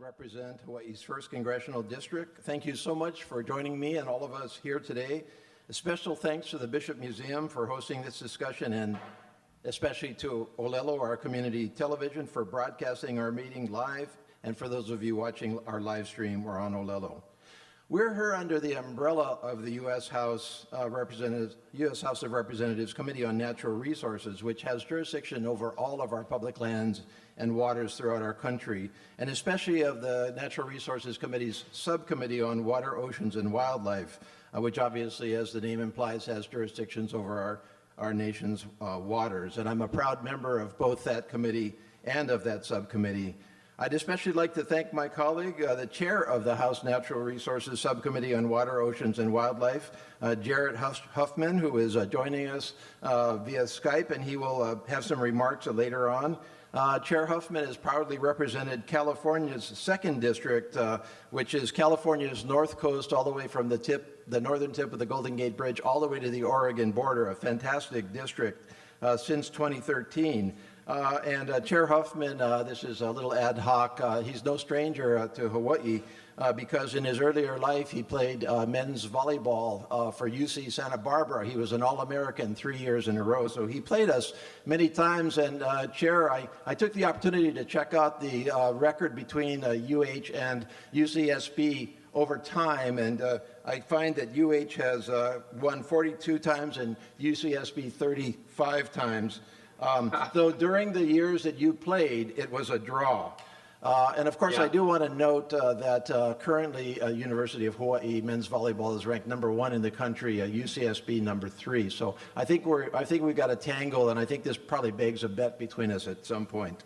represent Hawaii's 1st Congressional District. Thank you so much for joining me and all of us here today. A special thanks to the Bishop Museum for hosting this discussion, and especially to Olelo, our community television, for broadcasting our meeting live, and for those of you watching our live stream or on Olelo. We're here under the umbrella of the U.S. House of Representatives Committee on Natural Resources, which has jurisdiction over all of our public lands and waters throughout our country, and especially of the Natural Resources Committee's Subcommittee on Water, Oceans, and Wildlife, which obviously, as the name implies, has jurisdictions over our nation's waters. And I'm a proud member of both that committee and of that subcommittee. I'd especially like to thank my colleague, the chair of the House Natural Resources Subcommittee on Water, Oceans, and Wildlife, Jared Huffman, who is joining us via Skype, and he will have some remarks later on. Chair Huffman has proudly represented California's 2nd District, which is California's north coast all the way from the northern tip of the Golden Gate Bridge all the way to the Oregon border, a fantastic district since 2013. Chair Huffman, this is a little ad hoc, he's no stranger to Hawaii because in his earlier life he played men's volleyball for UC Santa Barbara. He was an All-American 3 years in a row, so he played us many times. And Chair, I took the opportunity to check out the record between UH and UCSB over time, and I find that UH has won 42 times and UCSB 35 times. Though during the years that you played, it was a draw. And of course, I do want to note that currently University of Hawaii men's volleyball is ranked #1 in the country, UCSB #3. So I think we've got a tangle, and I think this probably begs a bet between us at some point.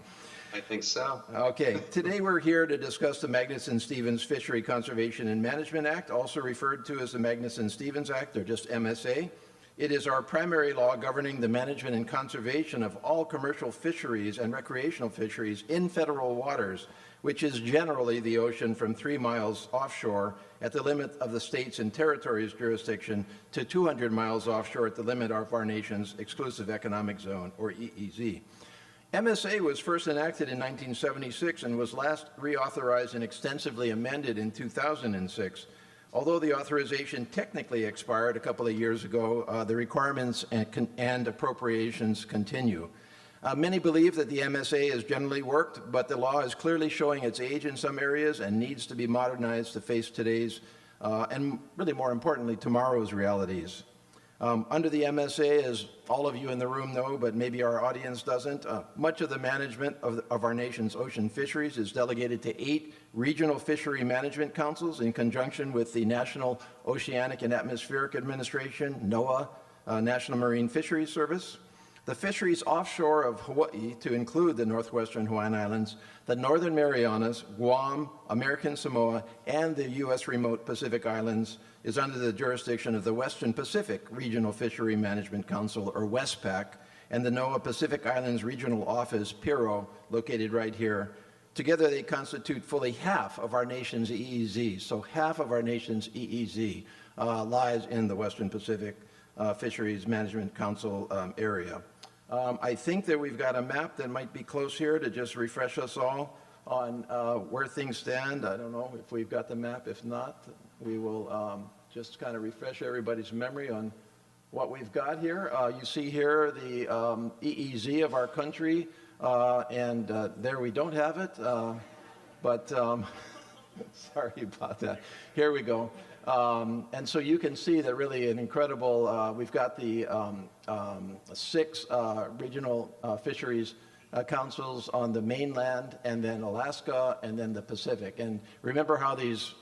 I think so. Okay, today we're here to discuss the Magnuson-Stevens Fishery Conservation and Management Act, also referred to as the Magnuson-Stevens Act, or just MSA. It is our primary law governing the management and conservation of all commercial fisheries and recreational fisheries in federal waters, which is generally the ocean from 3 miles offshore at the limit of the states and territories jurisdiction to 200 miles offshore at the limit of our nation's exclusive economic zone, or EEZ. MSA was first enacted in 1976 and was last reauthorized and extensively amended in 2006. Although the authorization technically expired a couple of years ago, the requirements and appropriations continue. Many believe that the MSA has generally worked, but the law is clearly showing its age in some areas and needs to be modernized to face today's, and really more importantly, tomorrow's realities. Under the MSA, as all of you in the room know, but maybe our audience doesn't, much of the management of our nation's ocean fisheries is delegated to 8 regional fishery management councils in conjunction with the National Oceanic and Atmospheric Administration, NOAA, National Marine Fisheries Service, the fisheries offshore of Hawaii, to include the northwestern Hawaiian Islands, the Northern Marianas, Guam, American Samoa, and the U.S. remote Pacific Islands, is under the jurisdiction of the Western Pacific Regional Fishery Management Council, or WESPAC, and the NOAA Pacific Islands Regional Office, PIRO, located right here. Together, they constitute fully half of our nation's EEZ. So half of our nation's EEZ lies in the Western Pacific Fisheries Management Council area. I think that we've got a map that might be close here to just refresh us all on where things stand. I don't know if we've got the map. If not, we will just kind of refresh everybody's memory on what we've got here. You see here the EEZ of our country, and there we don't have it, but sorry about that. Here we go. And so you can see that really an incredible, we've got the 6 regional fisheries councils on the mainland, and then Alaska, and then the Pacific. And remember how these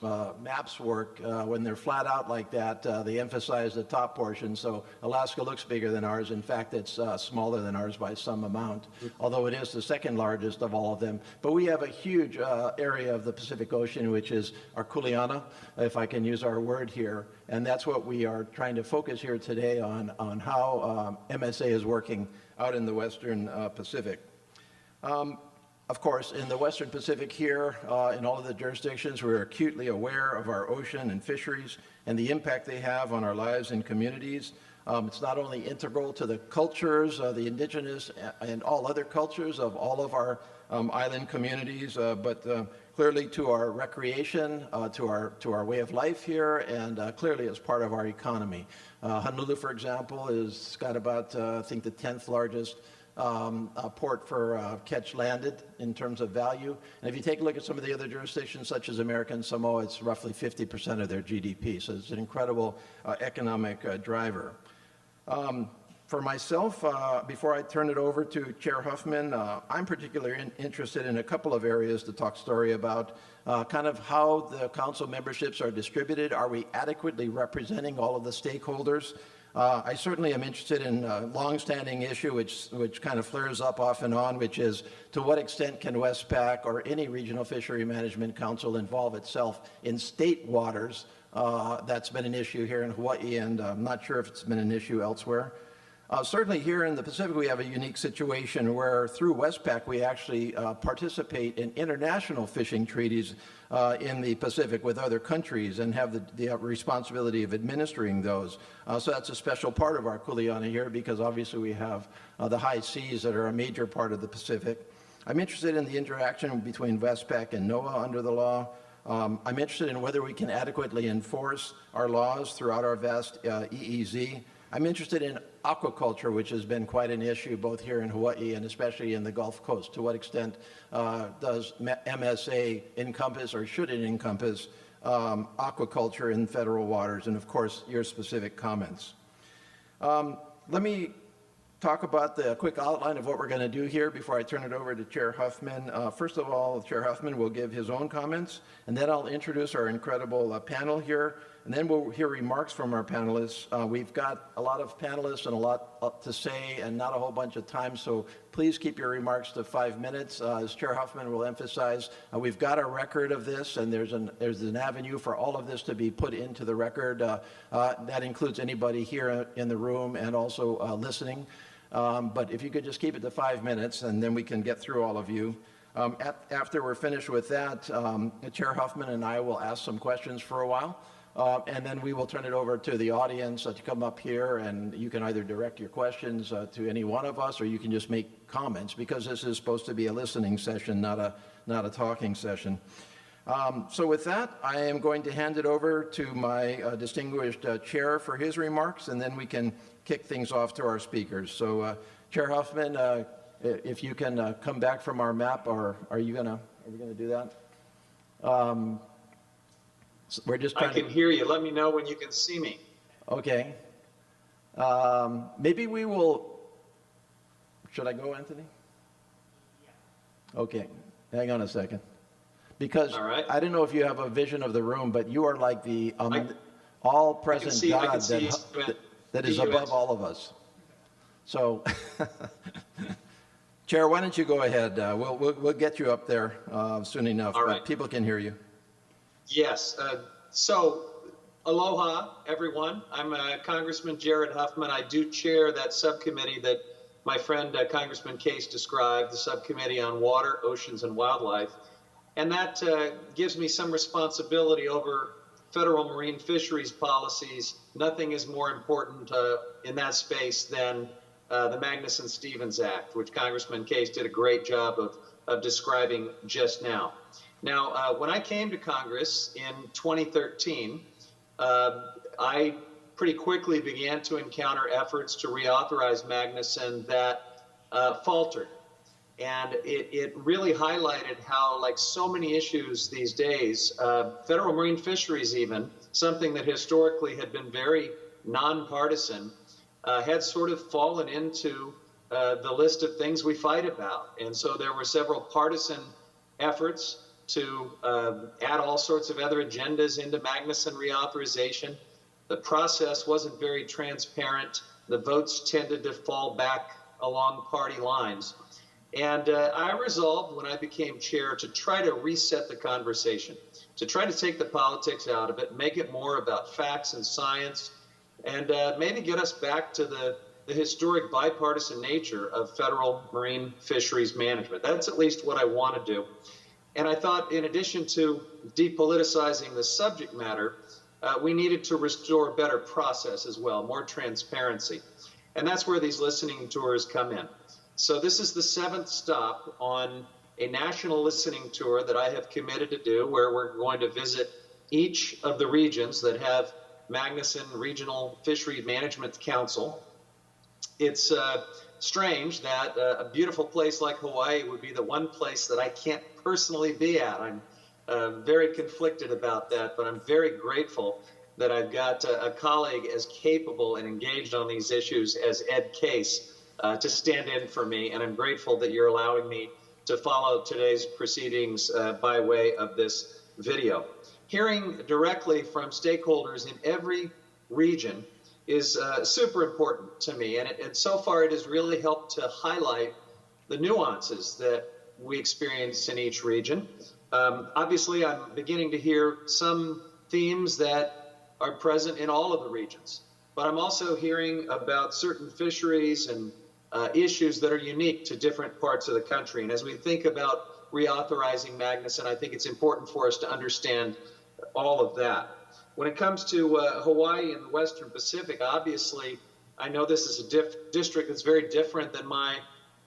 maps work. When they're flat out like that, they emphasize the top portion. So Alaska looks bigger than ours. In fact, it's smaller than ours by some amount, although it is the 2nd largest of all of them. But we have a huge area of the Pacific Ocean, which is our kuleana, if I can use our word here. And that's what we are trying to focus here today on how MSA is working out in the Western Pacific. Of course, in the Western Pacific here, in all of the jurisdictions, we're acutely aware of our ocean and fisheries and the impact they have on our lives and communities. It's not only integral to the cultures, the indigenous and all other cultures of all of our island communities, but clearly to our recreation, to our way of life here, and clearly as part of our economy. Honolulu, for example, is got about, I think, the 10th largest port for catch landed in terms of value. And if you take a look at some of the other jurisdictions, such as American Samoa, it's roughly 50% of their GDP. So it's an incredible economic driver. For myself, before I turn it over to Chair Huffman, I'm particularly interested in a couple of areas to talk story about, kind of how the council memberships are distributed. Are we adequately representing all of the stakeholders? I certainly am interested in a longstanding issue which kind of flares up off and on, which is to what extent can Westpac or any regional fishery management council involve itself in state waters? That's been an issue here in Hawaii, and I'm not sure if it's been an issue elsewhere. Certainly here in the Pacific, we have a unique situation where through Westpac, we actually participate in international fishing treaties in the Pacific with other countries and have the responsibility of administering those. So that's a special part of our kuleana here, because obviously we have the high seas that are a major part of the Pacific. I'm interested in the interaction between Westpac and NOAA under the law. I'm interested in whether we can adequately enforce our laws throughout our vast EEZ. I'm interested in aquaculture, which has been quite an issue both here in Hawaii and especially in the Gulf Coast. To what extent does MSA encompass, or should it encompass, aquaculture in federal waters? And of course, your specific comments. Let me talk about the quick outline of what we're going to do here before I turn it over to Chair Huffman. First of all, Chair Huffman will give his own comments, and then I'll introduce our incredible panel here, and then we'll hear remarks from our panelists. We've got a lot of panelists and a lot to say and not a whole bunch of time, so please keep your remarks to 5 minutes. As Chair Huffman will emphasize, we've got a record of this, and there's an avenue for all of this to be put into the record. That includes anybody here in the room and also listening. But if you could just keep it to 5 minutes, and then we can get through all of you. After we're finished with that, Chair Huffman and I will ask some questions for a while, and then we will turn it over to the audience to come up here, and you can either direct your questions to any one of us, or you can just make comments, because this is supposed to be a listening session, not a talking session. So with that, I am going to hand it over to my distinguished chair for his remarks, and then we can kick things off to our speakers. So Chair Huffman, if you can come back from our map, or are we gonna do that? So we're just trying I can hear you. Let me know when you can see me. Okay. Maybe we will, should I go, Anthony? Okay, hang on a second. Because right. I don't know if you have a vision of the room, but you are like the all-present God that is above all of us. So, Chair, why don't you go ahead? We'll get you up there soon enough, all but right. People can hear you. Yes. So, aloha, everyone. I'm Congressman Jared Huffman. I do chair that subcommittee that my friend Congressman Case described, the Subcommittee on Water, Oceans, and Wildlife. And that gives me some responsibility over federal marine fisheries policies. Nothing is more important in that space than the Magnuson-Stevens Act, which Congressman Case did a great job of describing just now. Now, when I came to Congress in 2013, I pretty quickly began to encounter efforts to reauthorize Magnuson that faltered. And it really highlighted how, like so many issues these days, federal marine fisheries even, something that historically had been very nonpartisan, had sort of fallen into the list of things we fight about. And so there were several partisan efforts to add all sorts of other agendas into Magnuson reauthorization. The process wasn't very transparent. The votes tended to fall back along party lines. And I resolved when I became chair to try to reset the conversation, to try to take the politics out of it, make it more about facts and science, and maybe get us back to the historic bipartisan nature of federal marine fisheries management. That's at least what I want to do. And I thought, in addition to depoliticizing the subject matter, we needed to restore better process as well, more transparency. And that's where these listening tours come in. So this is the 7th stop on a national listening tour that I have committed to do, where we're going to visit each of the regions that have Magnuson Regional Fishery Management Council. It's strange that a beautiful place like Hawaii would be the one place that I can't personally be at. I'm very conflicted about that, but I'm very grateful that I've got a colleague as capable and engaged on these issues as Ed Case to stand in for me, and I'm grateful that you're allowing me to follow today's proceedings by way of this video. Hearing directly from stakeholders in every region is super important to me, and so far it has really helped to highlight the nuances that we experience in each region. Obviously, I'm beginning to hear some themes that are present in all of the regions, but I'm also hearing about certain fisheries and issues that are unique to different parts of the country. And as we think about reauthorizing Magnuson, I think it's important for us to understand all of that. When it comes to Hawaii and the Western Pacific, obviously, I know this is a district that's very different than my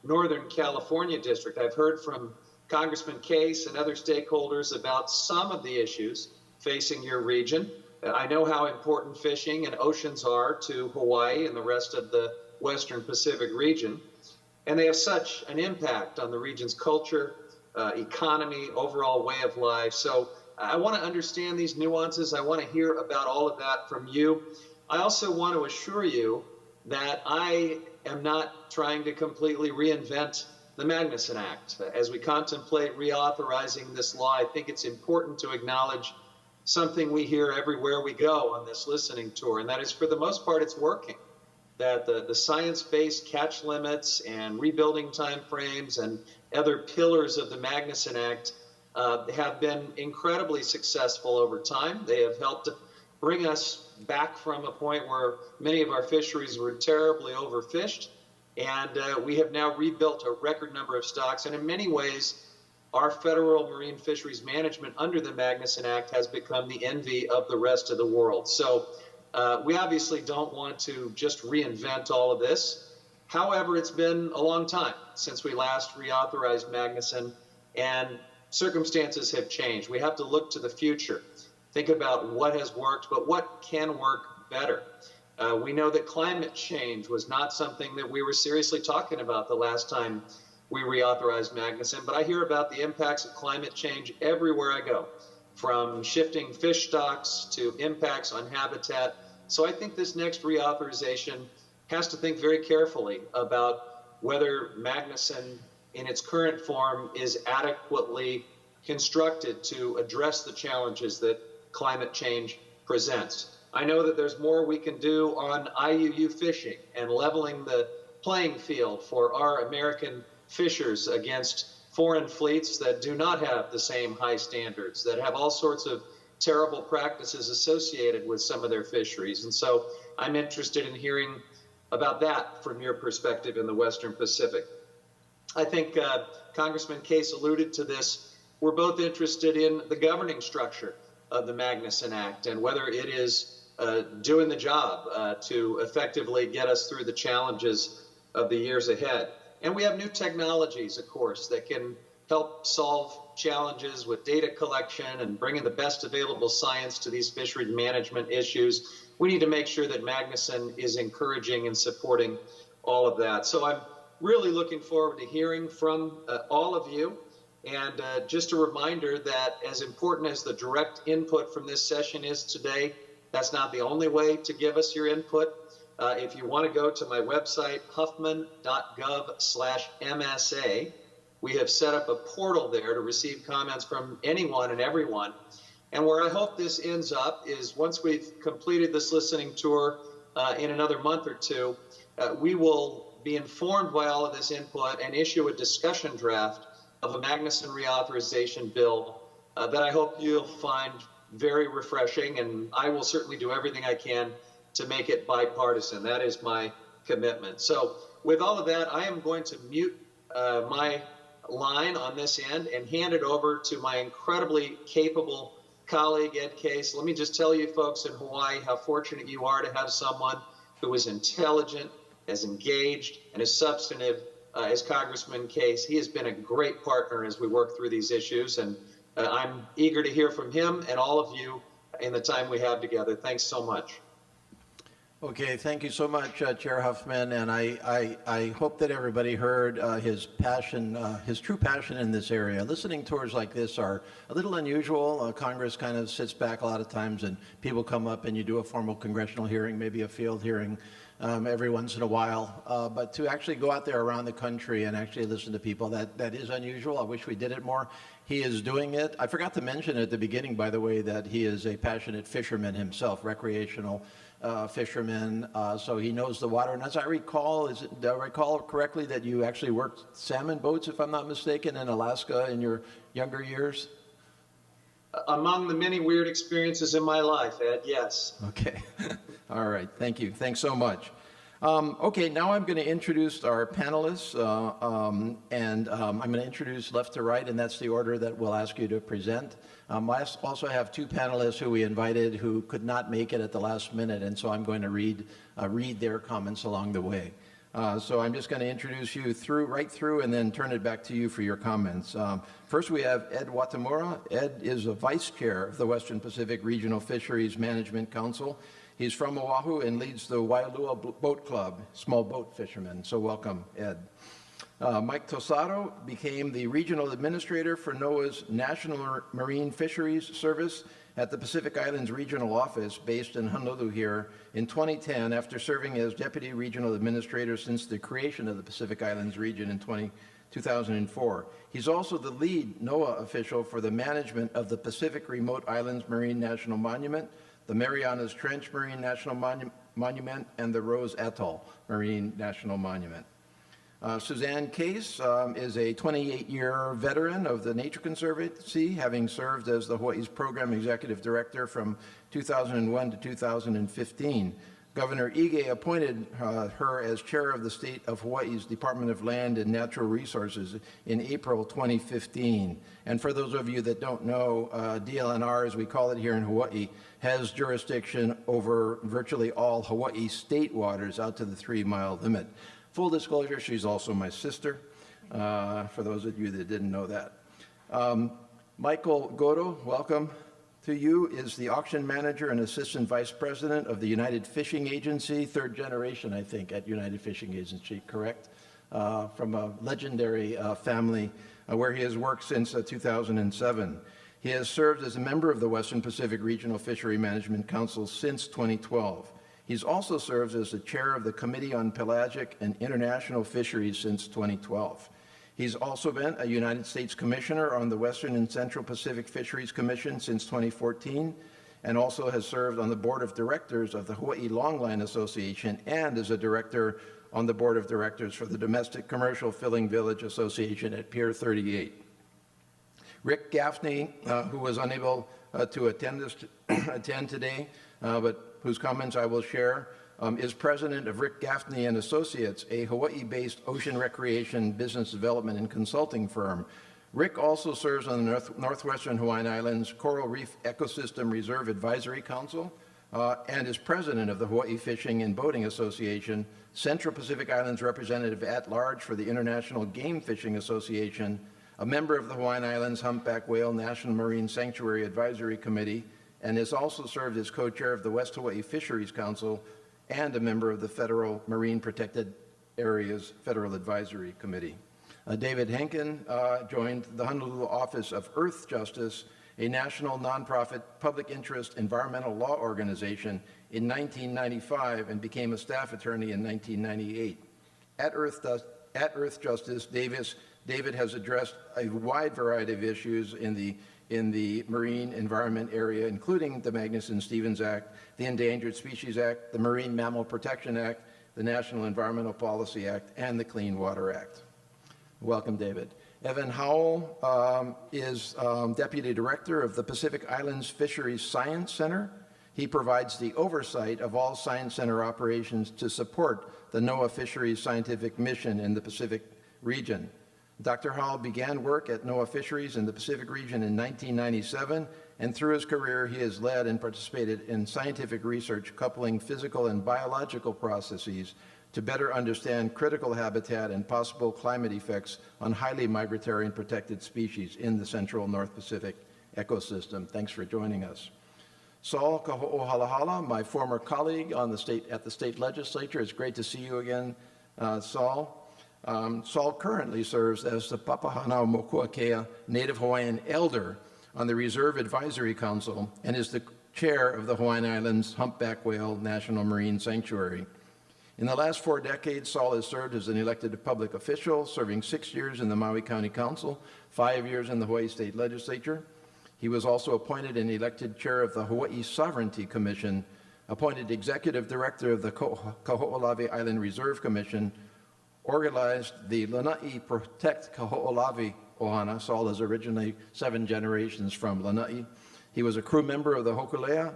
Northern California district. I've heard from Congressman Case and other stakeholders about some of the issues facing your region. I know how important fishing and oceans are to Hawaii and the rest of the Western Pacific region, and they have such an impact on the region's culture, economy, overall way of life. So I want to understand these nuances. I want to hear about all of that from you. I also want to assure you that I am not trying to completely reinvent the Magnuson Act. As we contemplate reauthorizing this law, I think it's important to acknowledge something we hear everywhere we go on this listening tour, and that is, for the most part, it's working. That the science-based catch limits and rebuilding timeframes and other pillars of the Magnuson Act have been incredibly successful over time. They have helped bring us back from a point where many of our fisheries were terribly overfished, and we have now rebuilt a record number of stocks. And in many ways, our federal marine fisheries management under the Magnuson Act has become the envy of the rest of the world. So we obviously don't want to just reinvent all of this. However, it's been a long time since we last reauthorized Magnuson, and circumstances have changed. We have to look to the future, think about what has worked, but what can work better. We know that climate change was not something that we were seriously talking about the last time we reauthorized Magnuson, but I hear about the impacts of climate change everywhere I go, from shifting fish stocks to impacts on habitat. So I think this next reauthorization has to think very carefully about whether Magnuson in its current form is adequately constructed to address the challenges that climate change presents. I know that there's more we can do on IUU fishing and leveling the playing field for our American fishers against foreign fleets that do not have the same high standards, that have all sorts of terrible practices associated with some of their fisheries. And so I'm interested in hearing about that from your perspective in the Western Pacific. I think Congressman Case alluded to this. We're both interested in the governing structure of the Magnuson Act and whether it is doing the job to effectively get us through the challenges of the years ahead. And we have new technologies, of course, that can help solve challenges with data collection and bringing the best available science to these fishery management issues. We need to make sure that Magnuson is encouraging and supporting all of that. So I'm really looking forward to hearing from all of you. And just a reminder that as important as the direct input from this session is today, that's not the only way to give us your input. If you want to go to my website, huffman.gov/MSA, we have set up a portal there to receive comments from anyone and everyone. And where I hope this ends up is once we've completed this listening tour in another month or two, we will be informed by all of this input and issue a discussion draft of a Magnuson reauthorization bill that I hope you'll find very refreshing, and I will certainly do everything I can to make it bipartisan. That is my commitment. So with all of that, I am going to mute my line on this end and hand it over to my incredibly capable colleague, Ed Case. Let me just tell you folks in Hawaii how fortunate you are to have someone who is intelligent, as engaged, and as substantive is Congressman Case. He has been a great partner as we work through these issues, and I'm eager to hear from him and all of you in the time we have together. Thanks so much. Okay, thank you so much, Chair Huffman, and I hope that everybody heard his passion, his true passion in this area. Listening tours like this are a little unusual. Congress kind of sits back a lot of times and people come up and you do a formal congressional hearing, maybe a field hearing every once in a while. But to actually go out there around the country and actually listen to people, that is unusual. I wish we did it more. He is doing it. I forgot to mention at the beginning, by the way, that he is a passionate fisherman himself, recreational fisherman, so he knows the water. And as I recall, do I recall correctly that you actually worked salmon boats, if I'm not mistaken, in Alaska in your younger years? Among the many weird experiences in my life, Ed, yes. Okay. All right. Thank you. Thanks so much. Okay, now I'm going to introduce our panelists, and I'm going to introduce left to right, and that's the order that we'll ask you to present. I also have two panelists who we invited who could not make it at the last minute, and so I'm going to read their comments along the way. So I'm just going to introduce you right through and then turn it back to you for your comments. First, we have Ed Watamura. Ed is a vice chair of the Western Pacific Regional Fisheries Management Council. He's from Oahu and leads the Waialua Boat Club, small boat fishermen. So welcome, Ed. Mike TOSATTO became the regional administrator for NOAA's National Marine Fisheries Service at the Pacific Islands Regional Office based in Honolulu here in 2010 after serving as deputy regional administrator since the creation of the Pacific Islands region in 2004. He's also the lead NOAA official for the management of the Pacific Remote Islands Marine National Monument, the Marianas Trench Marine National Monument, and the Rose Atoll Marine National Monument. SUZANNA Case is a 28-year veteran of the Nature Conservancy, having served as the Hawaii's Program Executive Director from 2001 to 2015. Governor Ige appointed her as chair of the State of Hawaii's Department of Land and Natural Resources in April 2015. And for those of you that don't know, DLNR, as we call it here in Hawaii, has jurisdiction over virtually all Hawaii state waters out to the 3-mile limit. Full disclosure, she's also my sister, for those of you that didn't know that. Michael GOTO, welcome to you, is the auction manager and assistant vice president of the United Fishing Agency, third generation, I think, at United Fishing Agency, correct? From a legendary family where he has worked since 2007. He has served as a member of the Western Pacific Regional Fishery Management Council since 2012. He's also served as the chair of the Committee on Pelagic and International Fisheries since 2012. He's also been a United States Commissioner on the Western and Central Pacific Fisheries Commission since 2014, and also has served on the board of directors of the Hawaii Longline Association and as a director on the board of directors for the Domestic Commercial Filling Village Association at Pier 38. Rick Gaffney, who was unable to attend today, but whose comments I will share, is president of Rick Gaffney and Associates, a Hawaii-based ocean recreation business development and consulting firm. Rick also serves on the Northwestern Hawaiian Islands Coral Reef Ecosystem Reserve Advisory Council and is president of the Hawaii Fishing and Boating Association, Central Pacific Islands representative at large for the International Game Fishing Association, a member of the Hawaiian Islands Humpback Whale National Marine Sanctuary Advisory Committee, and has also served as co-chair of the West Hawaii Fisheries Council and a member of the Federal Marine Protected Areas Federal Advisory Committee. David Henkin joined the Honolulu Office of Earth Justice, a national nonprofit public interest environmental law organization, in 1995 and became a staff attorney in 1998. At Earth Justice, David has addressed a wide variety of issues in the marine environment area, including the Magnuson-Stevens Act, the Endangered Species Act, the Marine Mammal Protection Act, the National Environmental Policy Act, and the Clean Water Act. Welcome, David. Evan Howell is Deputy Director of the Pacific Islands Fisheries Science Center. He provides the oversight of all Science Center operations to support the NOAA Fisheries Scientific Mission in the Pacific region. Dr. Howell began work at NOAA Fisheries in the Pacific region in 1997, and through his career he has led and participated in scientific research coupling physical and biological processes to better understand critical habitat and possible climate effects on highly migratory and protected species in the central North Pacific ecosystem. Thanks for joining us. Saul KAHOOHALAHALA, my former colleague at the state legislature. It's great to see you again, Saul. Saul currently serves as the Papahanaumokuakea Native Hawaiian Elder on the Reserve Advisory Council and is the chair of the Hawaiian Islands Humpback Whale National Marine Sanctuary. In the last 4 decades, Saul has served as an elected public official, serving 6 years in the Maui County Council, 5 years in the Hawaii State Legislature. He was also appointed and elected chair of the Hawaii Sovereignty Commission, appointed executive director of the Kaho'olawe Island Reserve Commission, organized the Lanai Protect Kaho'olawe Ohana. Saul is originally 7 generations from Lanai. He was a crew member of the Hokulea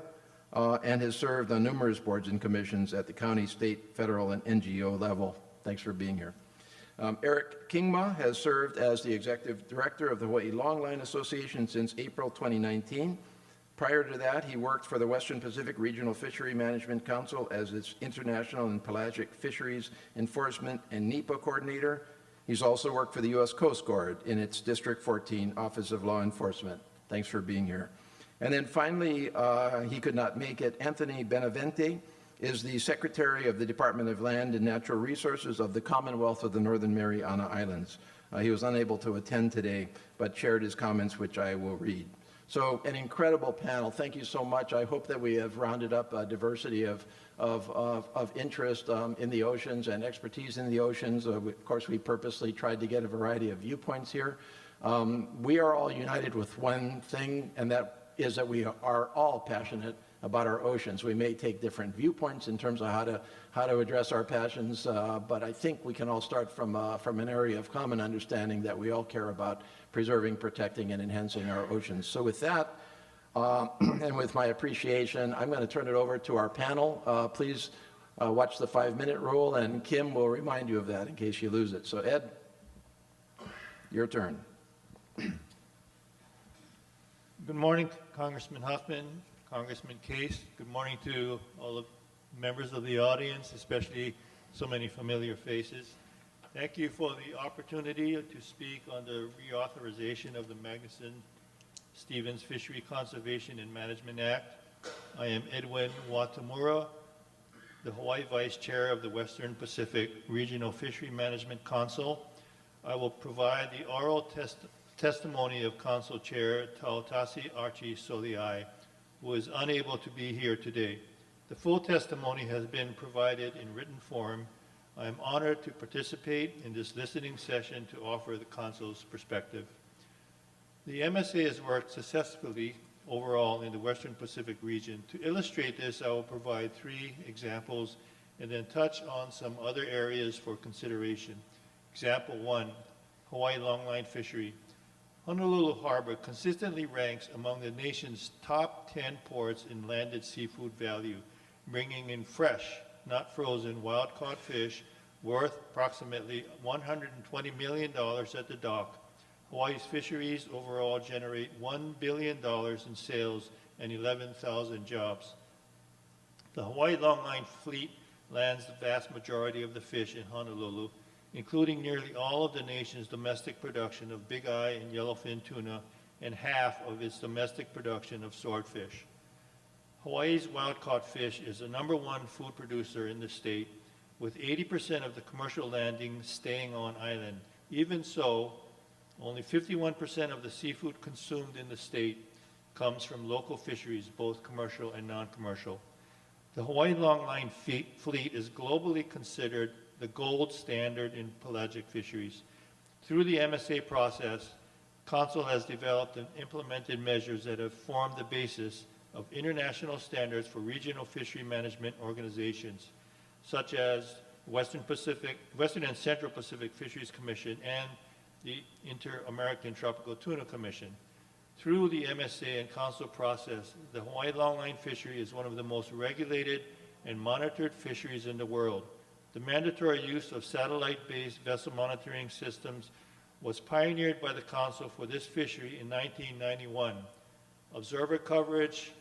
and has served on numerous boards and commissions at the county, state, federal, and NGO level. Thanks for being here. Eric Kingma has served as the executive director of the Hawaii Longline Association since April 2019. Prior to that, he worked for the Western Pacific Regional Fishery Management Council as its International and Pelagic Fisheries Enforcement and NEPA coordinator. He's also worked for the U.S. Coast Guard in its District 14 Office of Law Enforcement. Thanks for being here. And then finally, he could not make it. Anthony Benavente is the Secretary of the Department of Land and Natural Resources of the Commonwealth of the Northern Mariana Islands. He was unable to attend today, but shared his comments, which I will read. So an incredible panel. Thank you so much. I hope that we have rounded up a diversity of interest in the oceans and expertise in the oceans. Of course, we purposely tried to get a variety of viewpoints here. We are all united with one thing, and that is that we are all passionate about our oceans. We may take different viewpoints in terms of how to address our passions, but I think we can all start from an area of common understanding that we all care about preserving, protecting, and enhancing our oceans. So with that, and with my appreciation, I'm going to turn it over to our panel. Please watch the 5-minute rule, and Kim will remind you of that in case you lose it. So Ed, your turn. Good morning, Congressman Huffman, Congressman Case. Good morning to all the members of the audience, especially so many familiar faces. Thank you for the opportunity to speak on the reauthorization of the Magnuson-Stevens Fishery Conservation and Management Act. I am Edwin Watamura, the Hawaii Vice Chair of the Western Pacific Regional Fishery Management Council. I will provide the oral testimony of Council Chair Tautasi Archie Soliai, who is unable to be here today. The full testimony has been provided in written form. I am honored to participate in this listening session to offer the Council's perspective. The MSA has worked successfully overall in the Western Pacific region. To illustrate this, I will provide 3 examples and then touch on some other areas for consideration. Example 1, Hawaii longline fishery. Honolulu Harbor consistently ranks among the nation's top 10 ports in landed seafood value, bringing in fresh, not frozen, wild-caught fish worth approximately $120 million at the dock. Hawaii's fisheries overall generate $1 billion in sales and 11,000 jobs. The Hawaii longline fleet lands the vast majority of the fish in Honolulu, including nearly all of the nation's domestic production of big eye and yellowfin tuna and half of its domestic production of swordfish. Hawaii's wild-caught fish is the #1 food producer in the state, with 80% of the commercial landings staying on island. Even so, only 51% of the seafood consumed in the state comes from local fisheries, both commercial and non-commercial. The Hawaii longline fleet is globally considered the gold standard in pelagic fisheries. Through the MSA process, Council has developed and implemented measures that have formed the basis of international standards for regional fishery management organizations, such as Western and Central Pacific Fisheries Commission and the Inter-American Tropical Tuna Commission. Through the MSA and Council process, the Hawaii longline fishery is one of the most regulated and monitored fisheries in the world. The mandatory use of satellite-based vessel monitoring systems was pioneered by the Council for this fishery in 1991. Observer coverage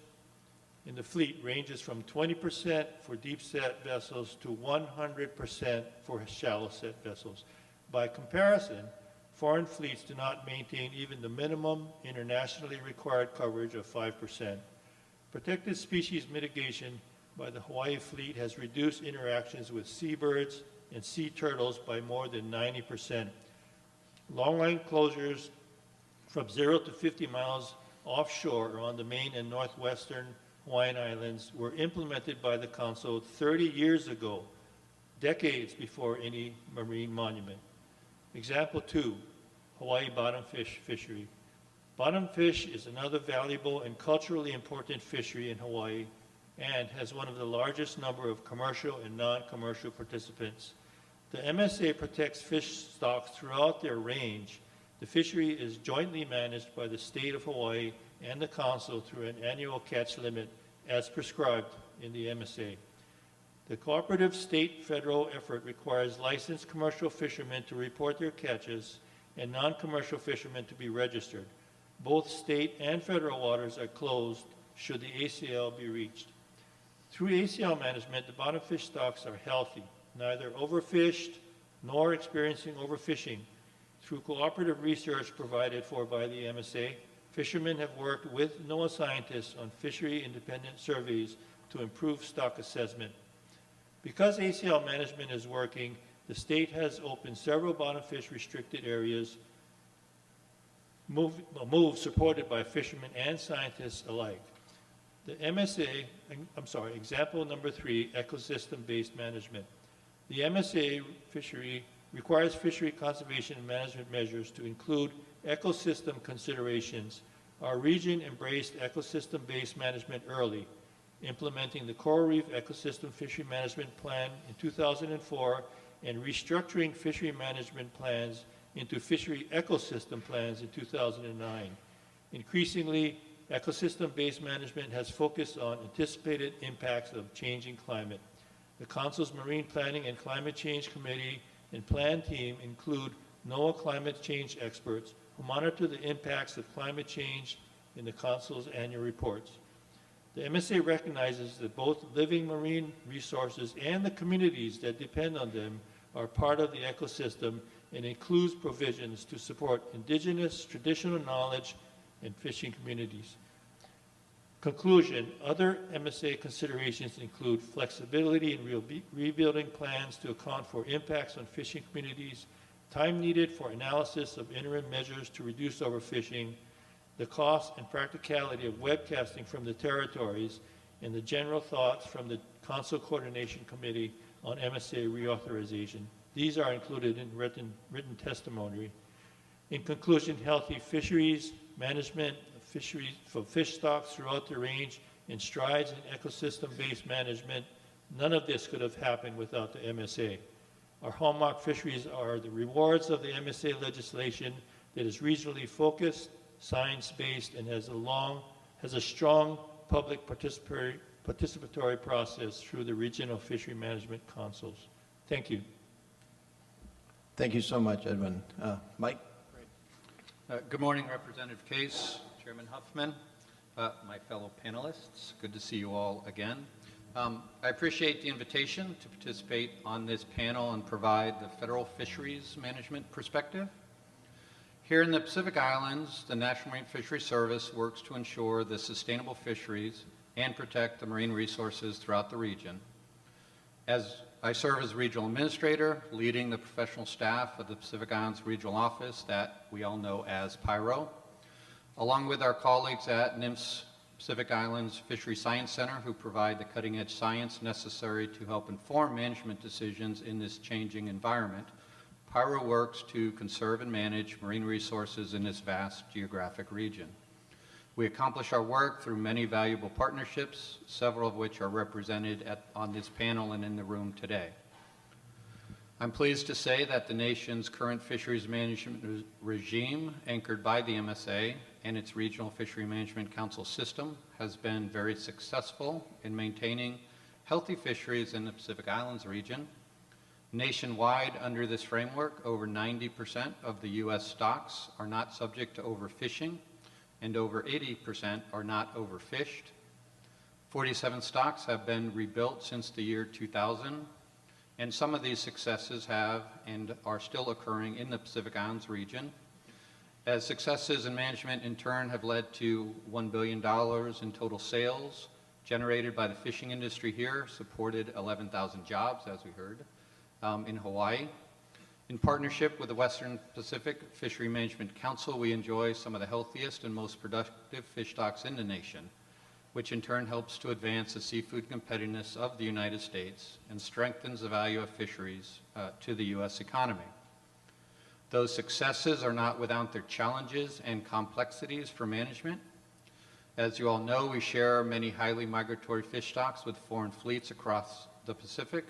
in the fleet ranges from 20% for deep-set vessels to 100% for shallow-set vessels. By comparison, foreign fleets do not maintain even the minimum internationally required coverage of 5%. Protected species mitigation by the Hawaii fleet has reduced interactions with seabirds and sea turtles by more than 90%. Longline closures from 0 to 50 miles offshore or on the main and northwestern Hawaiian Islands were implemented by the Council 30 years ago, decades before any marine monument. Example 2, Hawaii bottomfish fishery. Bottomfish is another valuable and culturally important fishery in Hawaii and has one of the largest number of commercial and non-commercial participants. The MSA protects fish stocks throughout their range. The fishery is jointly managed by the state of Hawaii and the Council through an annual catch limit as prescribed in the MSA. The cooperative state-federal effort requires licensed commercial fishermen to report their catches and non-commercial fishermen to be registered. Both state and federal waters are closed should the ACL be reached. Through ACL management, the bottomfish stocks are healthy, neither overfished nor experiencing overfishing. Through cooperative research provided for by the MSA, fishermen have worked with NOAA scientists on fishery independent surveys to improve stock assessment. Because ACL management is working, the state has opened several bottomfish restricted areas, moves supported by fishermen and scientists alike. The MSA, example number 3, ecosystem-based management. The MSA fishery requires fishery conservation and management measures to include ecosystem considerations. Our region embraced ecosystem-based management early, implementing the Coral Reef Ecosystem Fishery Management Plan in 2004 and restructuring fishery management plans into fishery ecosystem plans in 2009. Increasingly, ecosystem-based management has focused on anticipated impacts of changing climate. The Council's Marine Planning and Climate Change Committee and Plan Team include NOAA climate change experts who monitor the impacts of climate change in the Council's annual reports. The MSA recognizes that both living marine resources and the communities that depend on them are part of the ecosystem and includes provisions to support indigenous traditional knowledge and fishing communities. Conclusion, other MSA considerations include flexibility in rebuilding plans to account for impacts on fishing communities, time needed for analysis of interim measures to reduce overfishing, the cost and practicality of webcasting from the territories, and the general thoughts from the Council Coordination Committee on MSA reauthorization. These are included in written testimony. In conclusion, healthy fisheries, management of fisheries for fish stocks throughout the range, and strides in ecosystem-based management, none of this could have happened without the MSA. Our hallmark fisheries are the rewards of the MSA legislation that is regionally focused, science-based, and has a strong public participatory process through the regional fishery management councils. Thank you. Thank you so much, Edwin. Mike? Good morning, Representative Case, Chairman Huffman, my fellow panelists. Good to see you all again. I appreciate the invitation to participate on this panel and provide the federal fisheries management perspective. Here in the Pacific Islands, the National Marine Fisheries Service works to ensure the sustainable fisheries and protect the marine resources throughout the region. As I serve as regional administrator, leading the professional staff of the Pacific Islands Regional Office that we all know as PIRO, along with our colleagues at NIMS Pacific Islands Fishery Science Center, who provide the cutting-edge science necessary to help inform management decisions in this changing environment. PIRO works to conserve and manage marine resources in this vast geographic region. We accomplish our work through many valuable partnerships, several of which are represented on this panel and in the room today. I'm pleased to say that the nation's current fisheries management regime, anchored by the MSA and its Regional Fishery Management Council system, has been very successful in maintaining healthy fisheries in the Pacific Islands region. Nationwide, under this framework, over 90% of the U.S. stocks are not subject to overfishing, and over 80% are not overfished. 47 stocks have been rebuilt since the year 2000, and some of these successes have and are still occurring in the Pacific Islands region, as successes in management in turn have led to $1 billion in total sales generated by the fishing industry here, supported 11,000 jobs, as we heard, in Hawaii. In partnership with the Western Pacific Fishery Management Council, we enjoy some of the healthiest and most productive fish stocks in the nation, which in turn helps to advance the seafood competitiveness of the United States and strengthens the value of fisheries to the U.S. economy. Those successes are not without their challenges and complexities for management. As you all know, we share many highly migratory fish stocks with foreign fleets across the Pacific.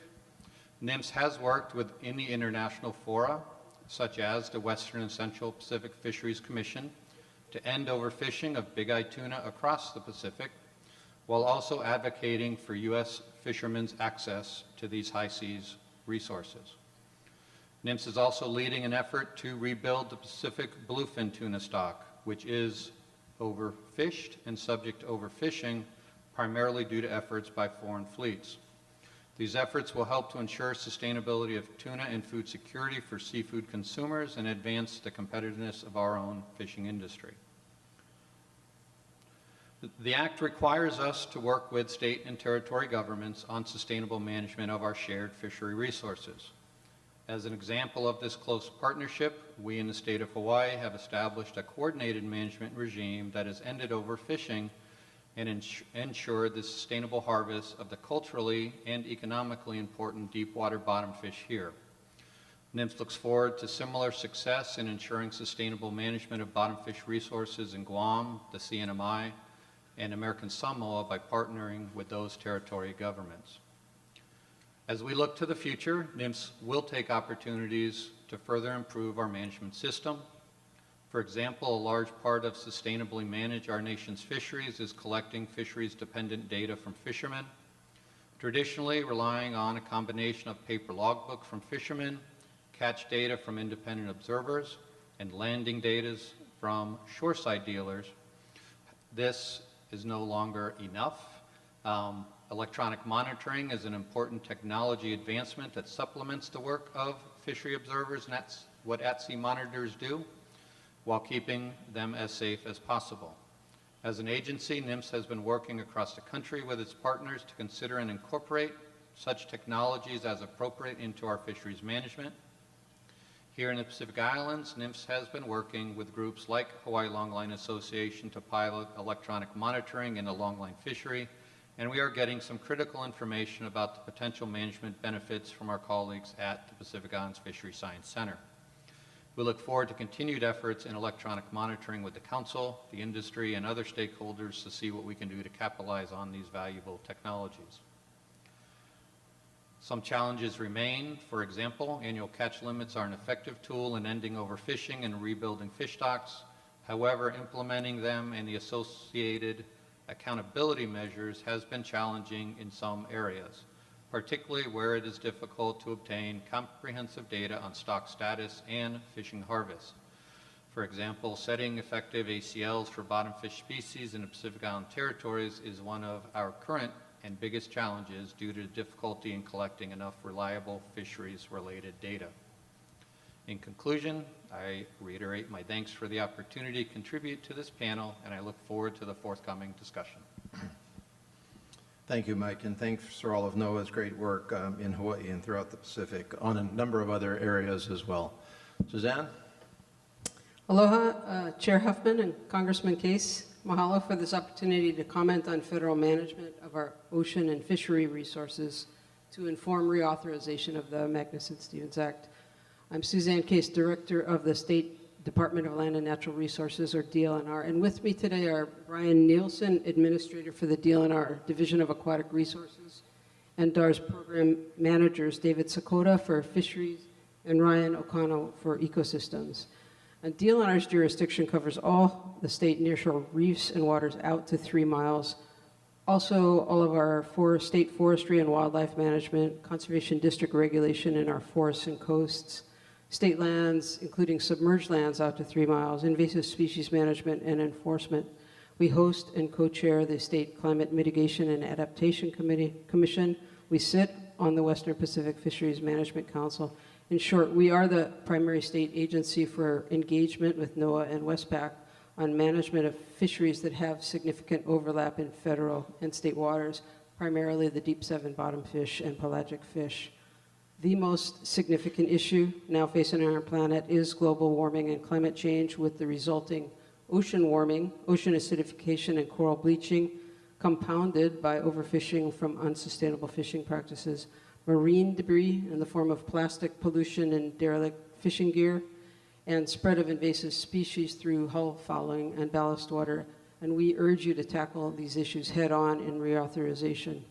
NIMS has worked within the international fora, such as the Western and Central Pacific Fisheries Commission, to end overfishing of big-eye tuna across the Pacific, while also advocating for U.S. fishermen's access to these high seas resources. NIMS is also leading an effort to rebuild the Pacific bluefin tuna stock, which is overfished and subject to overfishing, primarily due to efforts by foreign fleets. These efforts will help to ensure sustainability of tuna and food security for seafood consumers and advance the competitiveness of our own fishing industry. The Act requires us to work with state and territory governments on sustainable management of our shared fishery resources. As an example of this close partnership, we in the state of Hawaii have established a coordinated management regime that has ended overfishing and ensured the sustainable harvest of the culturally and economically important deep water bottom fish here. NIMS looks forward to similar success in ensuring sustainable management of bottom fish resources in Guam, the CNMI, and American Samoa by partnering with those territory governments. As we look to the future, NIMS will take opportunities to further improve our management system. For example, a large part of sustainably manage our nation's fisheries is collecting fisheries-dependent data from fishermen, traditionally relying on a combination of paper logbook from fishermen, catch data from independent observers, and landing data from shoreside dealers. This is no longer enough. Electronic monitoring is an important technology advancement that supplements the work of fishery observers, and that's what at-sea monitors do, while keeping them as safe as possible. As an agency, NIMS has been working across the country with its partners to consider and incorporate such technologies as appropriate into our fisheries management. Here in the Pacific Islands, NIMS has been working with groups like Hawaii Longline Association to pilot electronic monitoring in the longline fishery, and we are getting some critical information about the potential management benefits from our colleagues at the Pacific Islands Fisheries Science Center. We look forward to continued efforts in electronic monitoring with the Council, the industry, and other stakeholders to see what we can do to capitalize on these valuable technologies. Some challenges remain. For example, annual catch limits are an effective tool in ending overfishing and rebuilding fish stocks. However, implementing them and the associated accountability measures has been challenging in some areas, particularly where it is difficult to obtain comprehensive data on stock status and fishing harvest. For example, setting effective ACLs for bottom fish species in the Pacific Island territories is one of our current and biggest challenges due to difficulty in collecting enough reliable fisheries-related data. In conclusion, I reiterate my thanks for the opportunity to contribute to this panel, and I look forward to the forthcoming discussion. Thank you, Mike, and thanks for all of NOAA's great work in Hawaii and throughout the Pacific on a number of other areas as well. Suzanne? Aloha, Chair Huffman and Congressman Case. Mahalo for this opportunity to comment on federal management of our ocean and fishery resources to inform reauthorization of the Magnuson-Stevens Act. I'm Suzanne Case, Director of the State Department of Land and Natural Resources, or DLNR, and with me today are Brian Nielsen, Administrator for the DLNR Division of Aquatic Resources, and DAR's Program Managers, David Sakota for Fisheries and Ryan O'Connell for Ecosystems. And DLNR's jurisdiction covers all the state nearshore reefs and waters out to 3 miles. Also, all of our state forestry and wildlife management, conservation district regulation in our forests and coasts, state lands, including submerged lands out to 3 miles, invasive species management and enforcement. We host and co-chair the State Climate Mitigation and Adaptation Commission. We sit on the Western Pacific Fisheries Management Council. In short, we are the primary state agency for engagement with NOAA and Westpac on management of fisheries that have significant overlap in federal and state waters, primarily the deep seven bottom fish and pelagic fish. The most significant issue now facing our planet is global warming and climate change, with the resulting ocean warming, ocean acidification, and coral bleaching, compounded by overfishing from unsustainable fishing practices, marine debris in the form of plastic pollution and derelict fishing gear, and spread of invasive species through hull fouling and ballast water. And we urge you to tackle these issues head-on in reauthorization.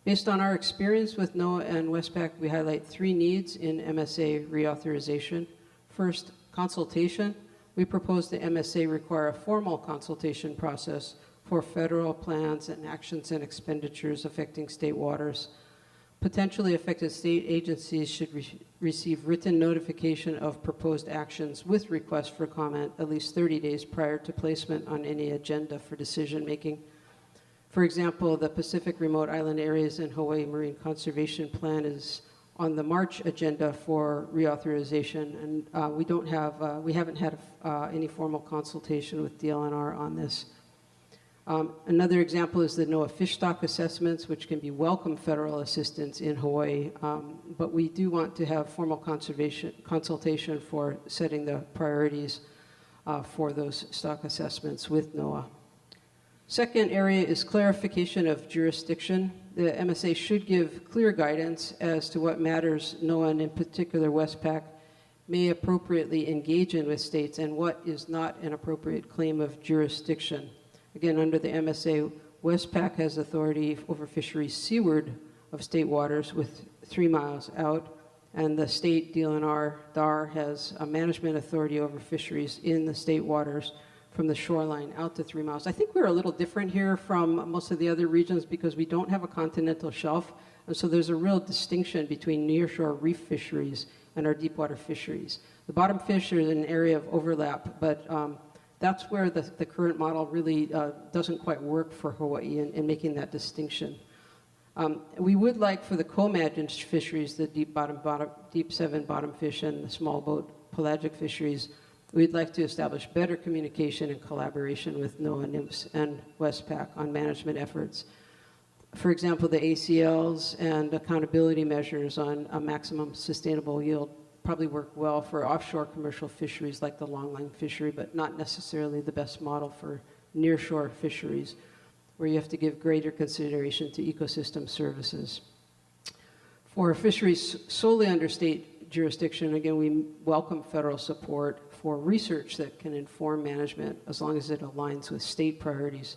Based on our experience with NOAA and Westpac, we highlight 3 needs in MSA reauthorization. First, consultation. We propose the MSA require a formal consultation process for federal plans and actions and expenditures affecting state waters. Potentially affected state agencies should receive written notification of proposed actions with requests for comment at least 30 days prior to placement on any agenda for decision making. For example, the Pacific Remote Island Areas and Hawaii Marine Conservation Plan is on the March agenda for reauthorization, and we haven't had any formal consultation with DLNR on this. Another example is the NOAA fish stock assessments, which can be welcome federal assistance in Hawaii, but we do want to have formal consultation for setting the priorities for those stock assessments with NOAA. Second area is clarification of jurisdiction. The MSA should give clear guidance as to what matters NOAA, and in particular Westpac, may appropriately engage in with states and what is not an appropriate claim of jurisdiction. Again, under the MSA, Westpac has authority over fisheries seaward of state waters with 3 miles out, and the state DLNR DAR has a management authority over fisheries in the state waters from the shoreline out to 3 miles. I think we're a little different here from most of the other regions because we don't have a continental shelf, and so there's a real distinction between nearshore reef fisheries and our deep water fisheries. The bottom fish are an area of overlap, but that's where the current model really doesn't quite work for Hawaii in making that distinction. We would like for the co-managed fisheries, the deep seven bottom fish and the small boat pelagic fisheries, we'd like to establish better communication and collaboration with NOAA, NIMS, and Westpac on management efforts. For example, the ACLs and accountability measures on a maximum sustainable yield probably work well for offshore commercial fisheries like the longline fishery, but not necessarily the best model for nearshore fisheries, where you have to give greater consideration to ecosystem services. For fisheries solely under state jurisdiction, again, we welcome federal support for research that can inform management as long as it aligns with state priorities.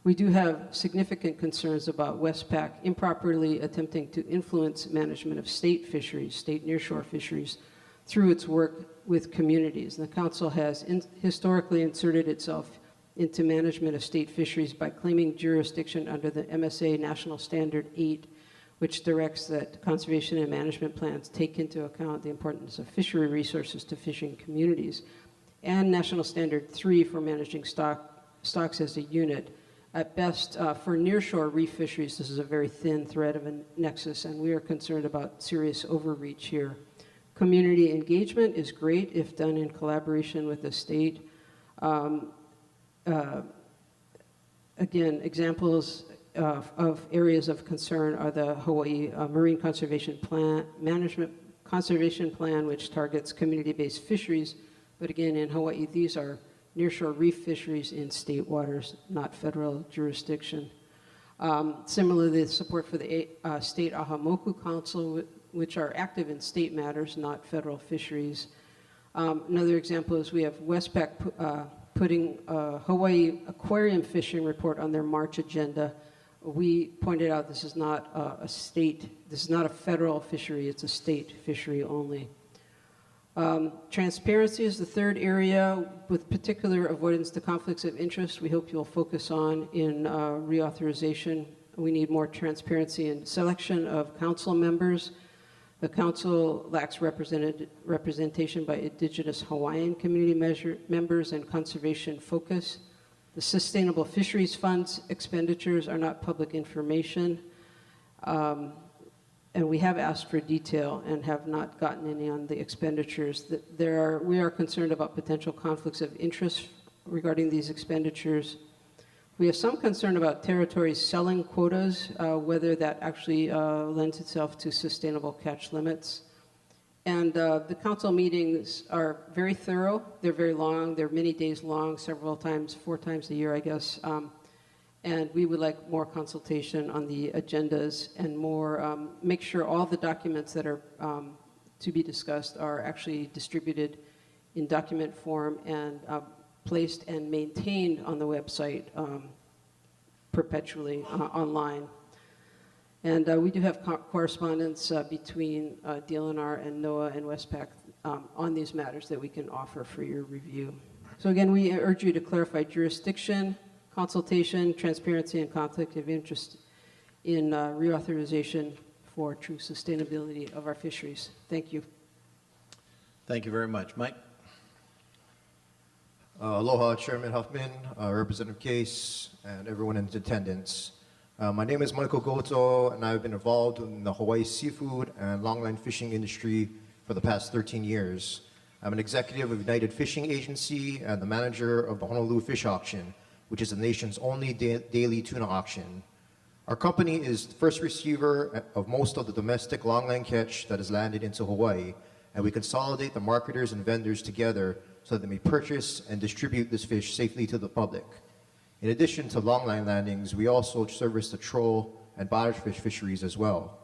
We do have significant concerns about Westpac improperly attempting to influence management of state fisheries, state nearshore fisheries, through its work with communities. The Council has historically inserted itself into management of state fisheries by claiming jurisdiction under the MSA National Standard 8, which directs that conservation and management plans take into account the importance of fishery resources to fishing communities, and National Standard 3 for managing stocks as a unit. At best, for nearshore reef fisheries, this is a very thin thread of a nexus, and we are concerned about serious overreach here. Community engagement is great if done in collaboration with the state. Again, examples of areas of concern are the Hawaii Marine Conservation Plan, which targets community-based fisheries. But again, in Hawaii, these are nearshore reef fisheries in state waters, not federal jurisdiction. Similarly, the support for the State Ahamoku Council, which are active in state matters, not federal fisheries. Another example is we have Westpac putting Hawaii aquarium fishing report on their March agenda. We pointed out this is not this is not a federal fishery, it's a state fishery only. Transparency is the third area, with particular avoidance to conflicts of interest. We hope you'll focus on in reauthorization. We need more transparency in selection of council members. The council lacks representation by Indigenous Hawaiian community members and conservation focus. The Sustainable Fisheries Fund's expenditures are not public information. And we have asked for detail and have not gotten any on the expenditures. We are concerned about potential conflicts of interest regarding these expenditures. We have some concern about territories selling quotas, whether that actually lends itself to sustainable catch limits. And the council meetings are very thorough. They're very long. They're many days long, several times, 4 times a year, I guess. And we would like more consultation on the agendas and more, make sure all the documents that are to be discussed are actually distributed in document form and placed and maintained on the website perpetually online. And we do have correspondence between DLNR and NOAA and Westpac on these matters that we can offer for your review. So again, we urge you to clarify jurisdiction, consultation, transparency, and conflict of interest in reauthorization for true sustainability of our fisheries. Thank you. Thank you very much. Mike? Aloha, Chairman Huffman, Representative Case, and everyone in attendance. My name is Michael Goto, and I've been involved in the Hawaii seafood and longline fishing industry for the past 13 years. I'm an executive of United Fishing Agency and the manager of the Honolulu Fish Auction, which is the nation's only daily tuna auction. Our company is the first receiver of most of the domestic longline catch that has landed into Hawaii, and we consolidate the marketers and vendors together so that they may purchase and distribute this fish safely to the public. In addition to longline landings, we also service the troll and bottomfish fisheries as well.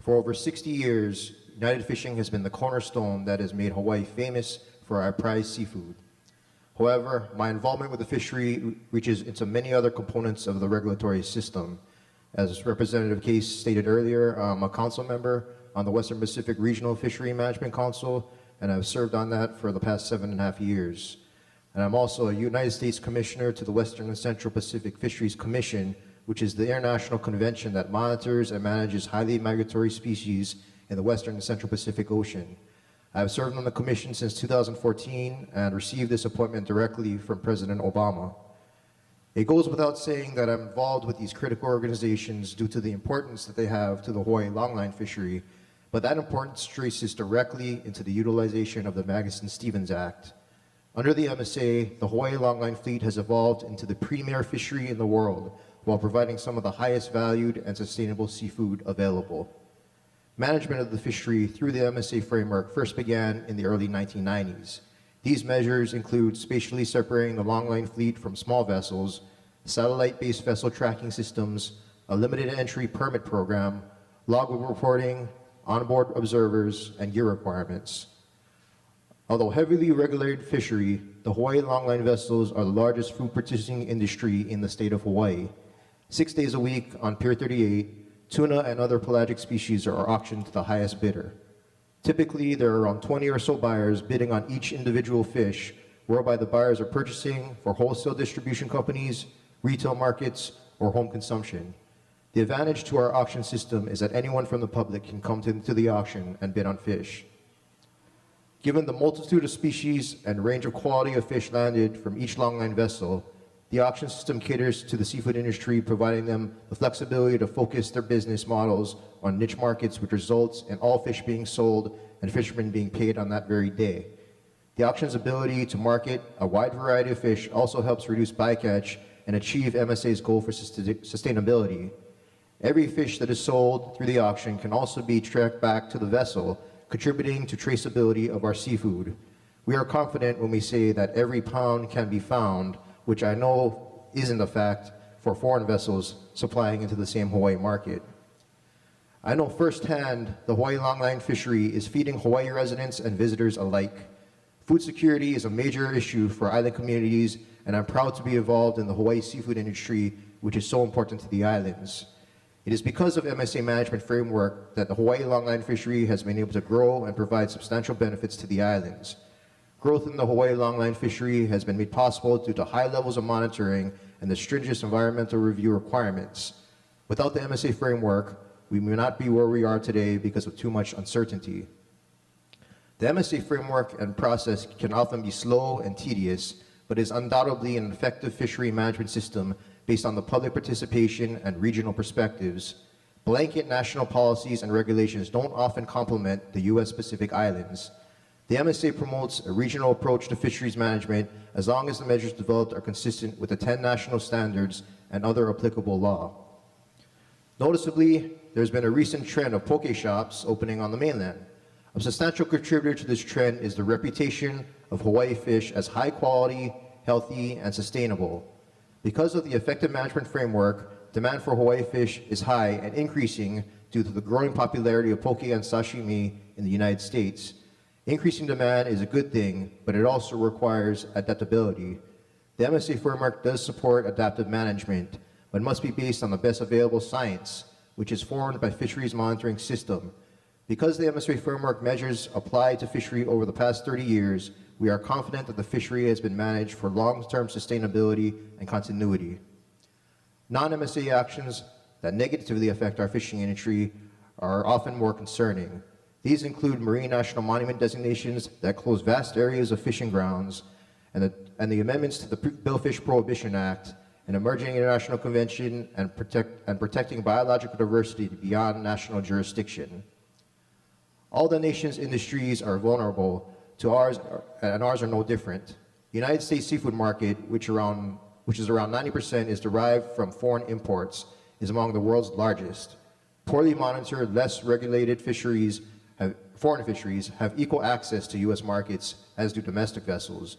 For over 60 years, United Fishing has been the cornerstone that has made Hawaii famous for our prized seafood. However, my involvement with the fishery reaches into many other components of the regulatory system. As Representative Case stated earlier, I'm a council member on the Western Pacific Regional Fishery Management Council, and I've served on that for the past 7.5 years. And I'm also a United States Commissioner to the Western and Central Pacific Fisheries Commission, which is the international convention that monitors and manages highly migratory species in the Western and Central Pacific Ocean. I've served on the commission since 2014 and received this appointment directly from President Obama. It goes without saying that I'm involved with these critical organizations due to the importance that they have to the Hawaii longline fishery, but that importance traces directly into the utilization of the Magnuson-Stevens Act. Under the MSA, the Hawaii longline fleet has evolved into the premier fishery in the world while providing some of the highest valued and sustainable seafood available. Management of the fishery through the MSA framework first began in the early 1990s. These measures include spatially separating the longline fleet from small vessels, satellite-based vessel tracking systems, a limited entry permit program, logbook reporting, onboard observers, and gear requirements. Although heavily regulated fishery, the Hawaii longline vessels are the largest food producing industry in the state of Hawaii. 6 days a week on Pier 38, tuna and other pelagic species are auctioned to the highest bidder. Typically, there are around 20 or so buyers bidding on each individual fish, whereby the buyers are purchasing for wholesale distribution companies, retail markets, or home consumption. The advantage to our auction system is that anyone from the public can come to the auction and bid on fish. Given the multitude of species and range of quality of fish landed from each longline vessel, the auction system caters to the seafood industry, providing them the flexibility to focus their business models on niche markets, which results in all fish being sold and fishermen being paid on that very day. The auction's ability to market a wide variety of fish also helps reduce bycatch and achieve MSA's goal for sustainability. Every fish that is sold through the auction can also be tracked back to the vessel, contributing to traceability of our seafood. We are confident when we say that every pound can be found, which I know isn't a fact for foreign vessels supplying into the same Hawaii market. I know firsthand the Hawaii longline fishery is feeding Hawaii residents and visitors alike. Food security is a major issue for island communities, and I'm proud to be involved in the Hawaii seafood industry, which is so important to the islands. It is because of MSA management framework that the Hawaii longline fishery has been able to grow and provide substantial benefits to the islands. Growth in the Hawaii longline fishery has been made possible due to high levels of monitoring and the stringent environmental review requirements. Without the MSA framework, we may not be where we are today because of too much uncertainty. The MSA framework and process can often be slow and tedious, but is undoubtedly an effective fishery management system based on the public participation and regional perspectives. Blanket national policies and regulations don't often complement the U.S. Pacific Islands. The MSA promotes a regional approach to fisheries management as long as the measures developed are consistent with the 10 national standards and other applicable law. Noticeably, there's been a recent trend of poke shops opening on the mainland. A substantial contributor to this trend is the reputation of Hawaii fish as high quality, healthy, and sustainable. Because of the effective management framework, demand for Hawaii fish is high and increasing due to the growing popularity of poke and sashimi in the United States. Increasing demand is a good thing, but it also requires adaptability. The MSA framework does support adaptive management, but must be based on the best available science, which is formed by Fisheries Monitoring System. Because the MSA framework measures applied to fishery over the past 30 years, we are confident that the fishery has been managed for long-term sustainability and continuity. Non-MSA actions that negatively affect our fishing industry are often more concerning. These include marine national monument designations that close vast areas of fishing grounds, and the amendments to the Billfish Prohibition Act, an emerging international convention, and protecting biological diversity beyond national jurisdiction. All the nation's industries are vulnerable to ours, and ours are no different. The United States seafood market, which is around 90% is derived from foreign imports, is among the world's largest. Poorly monitored, less regulated foreign fisheries have equal access to U.S. markets as do domestic vessels.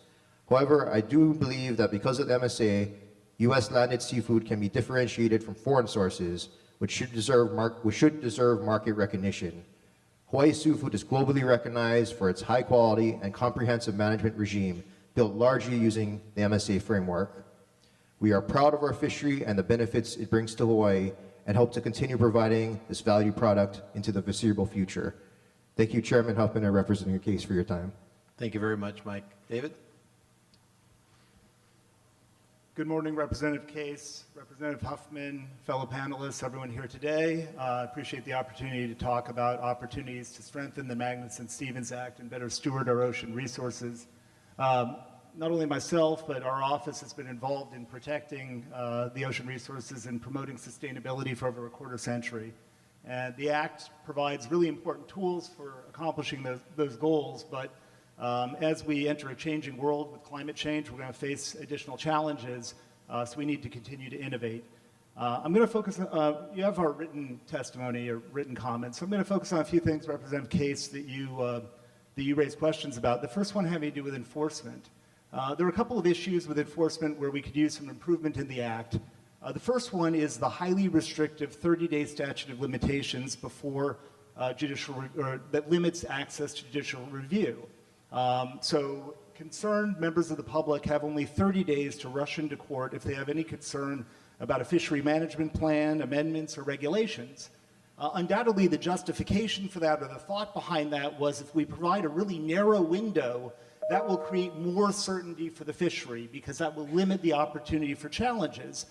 However, I do believe that because of the MSA, U.S. landed seafood can be differentiated from foreign sources, which should deserve market recognition. Hawaii seafood is globally recognized for its high quality and comprehensive management regime built largely using the MSA framework. We are proud of our fishery and the benefits it brings to Hawaii and hope to continue providing this valued product into the foreseeable future. Thank you, Chairman Huffman and Representative Case, for your time. Thank you very much, Mike. David? Good morning, Representative Case, Representative Huffman, fellow panelists, everyone here today. I appreciate the opportunity to talk about opportunities to strengthen the Magnuson-Stevens Act and better steward our ocean resources. Not only myself, but our office has been involved in protecting the ocean resources and promoting sustainability for over a quarter century. And the Act provides really important tools for accomplishing those goals, but as we enter a changing world with climate change, we're going to face additional challenges, so we need to continue to innovate. I'm going to focus on, you have our written testimony or written comments, so I'm going to focus on a few things, Representative Case, that you raised questions about. The first one having to do with enforcement. There are a couple of issues with enforcement where we could use some improvement in the Act. The first one is the highly restrictive 30-day statute of limitations before that limits access to judicial review. So concerned members of the public have only 30 days to rush into court if they have any concern about a fishery management plan, amendments, or regulations. Undoubtedly, the justification for that, or the thought behind that, was if we provide a really narrow window, that will create more certainty for the fishery because that will limit the opportunity for challenges.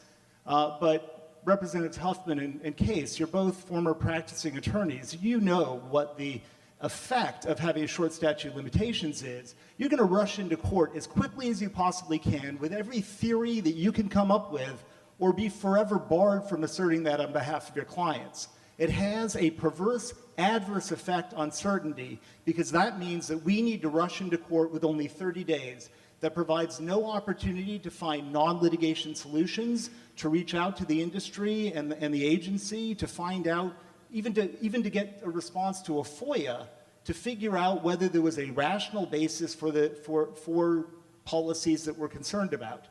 But Representatives Huffman and Case, you're both former practicing attorneys. You know what the effect of having a short statute of limitations is. You're going to rush into court as quickly as you possibly can with every theory that you can come up with, or be forever barred from asserting that on behalf of your clients. It has a perverse adverse effect on certainty because that means that we need to rush into court with only 30 days. That provides no opportunity to find non-litigation solutions, to reach out to the industry and the agency to find out, even to get a response to a FOIA, to figure out whether there was a rational basis for policies that we're concerned about.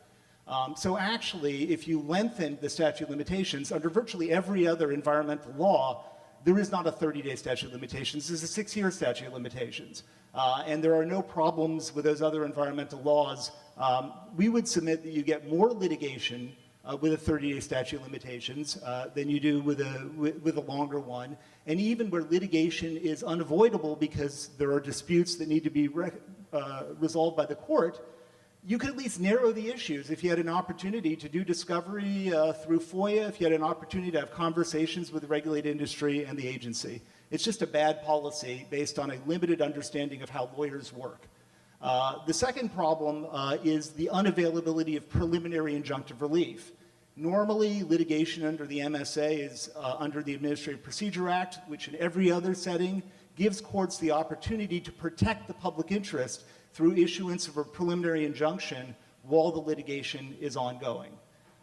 So actually, if you lengthen the statute of limitations, under virtually every other environmental law, there is not a 30-day statute of limitations. There's a 6-year statute of limitations. And there are no problems with those other environmental laws. We would submit that you get more litigation with a 30-day statute of limitations than you do with a longer one. And even where litigation is unavoidable because there are disputes that need to be resolved by the court, you could at least narrow the issues if you had an opportunity to do discovery through FOIA, if you had an opportunity to have conversations with the regulated industry and the agency. It's just a bad policy based on a limited understanding of how lawyers work. The second problem is the unavailability of preliminary injunctive relief. Normally, litigation under the MSA is under the Administrative Procedure Act, which in every other setting gives courts the opportunity to protect the public interest through issuance of a preliminary injunction while the litigation is ongoing.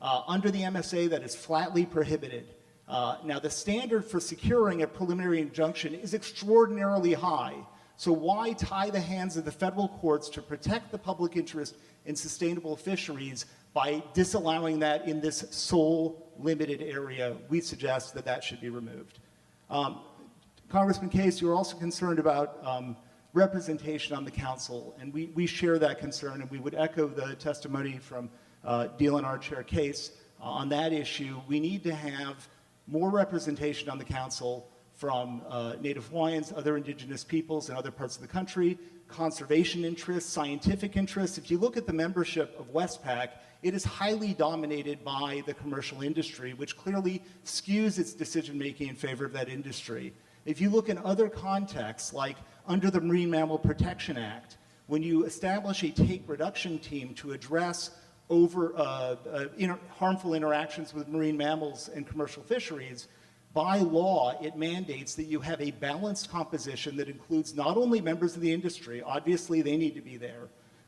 Under the MSA, that is flatly prohibited. Now, the standard for securing a preliminary injunction is extraordinarily high. So why tie the hands of the federal courts to protect the public interest in sustainable fisheries by disallowing that in this sole limited area? We suggest that that should be removed. Congressman Case, you're also concerned about representation on the council, and we share that concern, and we would echo the testimony from DLNR Chair Case on that issue. We need to have more representation on the council from Native Hawaiians, other indigenous peoples in other parts of the country, conservation interests, scientific interests. If you look at the membership of Westpac, it is highly dominated by the commercial industry, which clearly skews its decision-making in favor of that industry. If you look in other contexts, like under the Marine Mammal Protection Act, when you establish a take reduction team to address harmful interactions with marine mammals and commercial fisheries, by law, it mandates that you have a balanced composition that includes not only members of the industry, obviously they need to be there,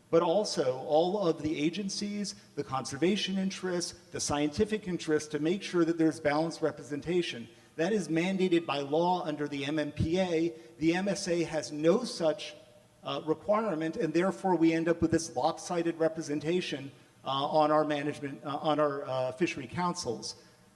but also all of the agencies, the conservation interests, the scientific interests, to make sure that there's balanced representation. That is mandated by law under the MMPA. The MSA has no such requirement, and therefore we end up with this lopsided representation on our management, on our fishery councils.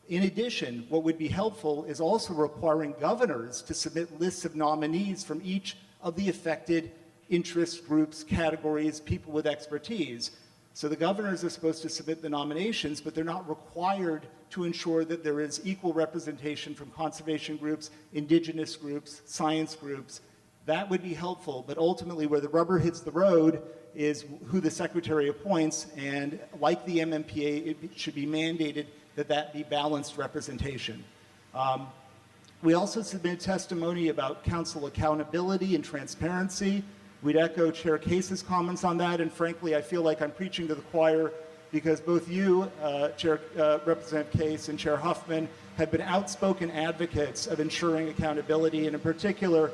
In addition, what would be helpful is also requiring governors to submit lists of nominees from each of the affected interest groups, categories, people with expertise. So the governors are supposed to submit the nominations, but they're not required to ensure that there is equal representation from conservation groups, indigenous groups, science groups. That would be helpful, but ultimately where the rubber hits the road is who the secretary appoints, and like the MMPA, it should be mandated that that be balanced representation. We also submitted testimony about council accountability and transparency. We'd echo Chair Case's comments on that, and frankly, I feel like I'm preaching to the choir because both you, Representative Case, and Chair Huffman have been outspoken advocates of ensuring accountability, and in particular,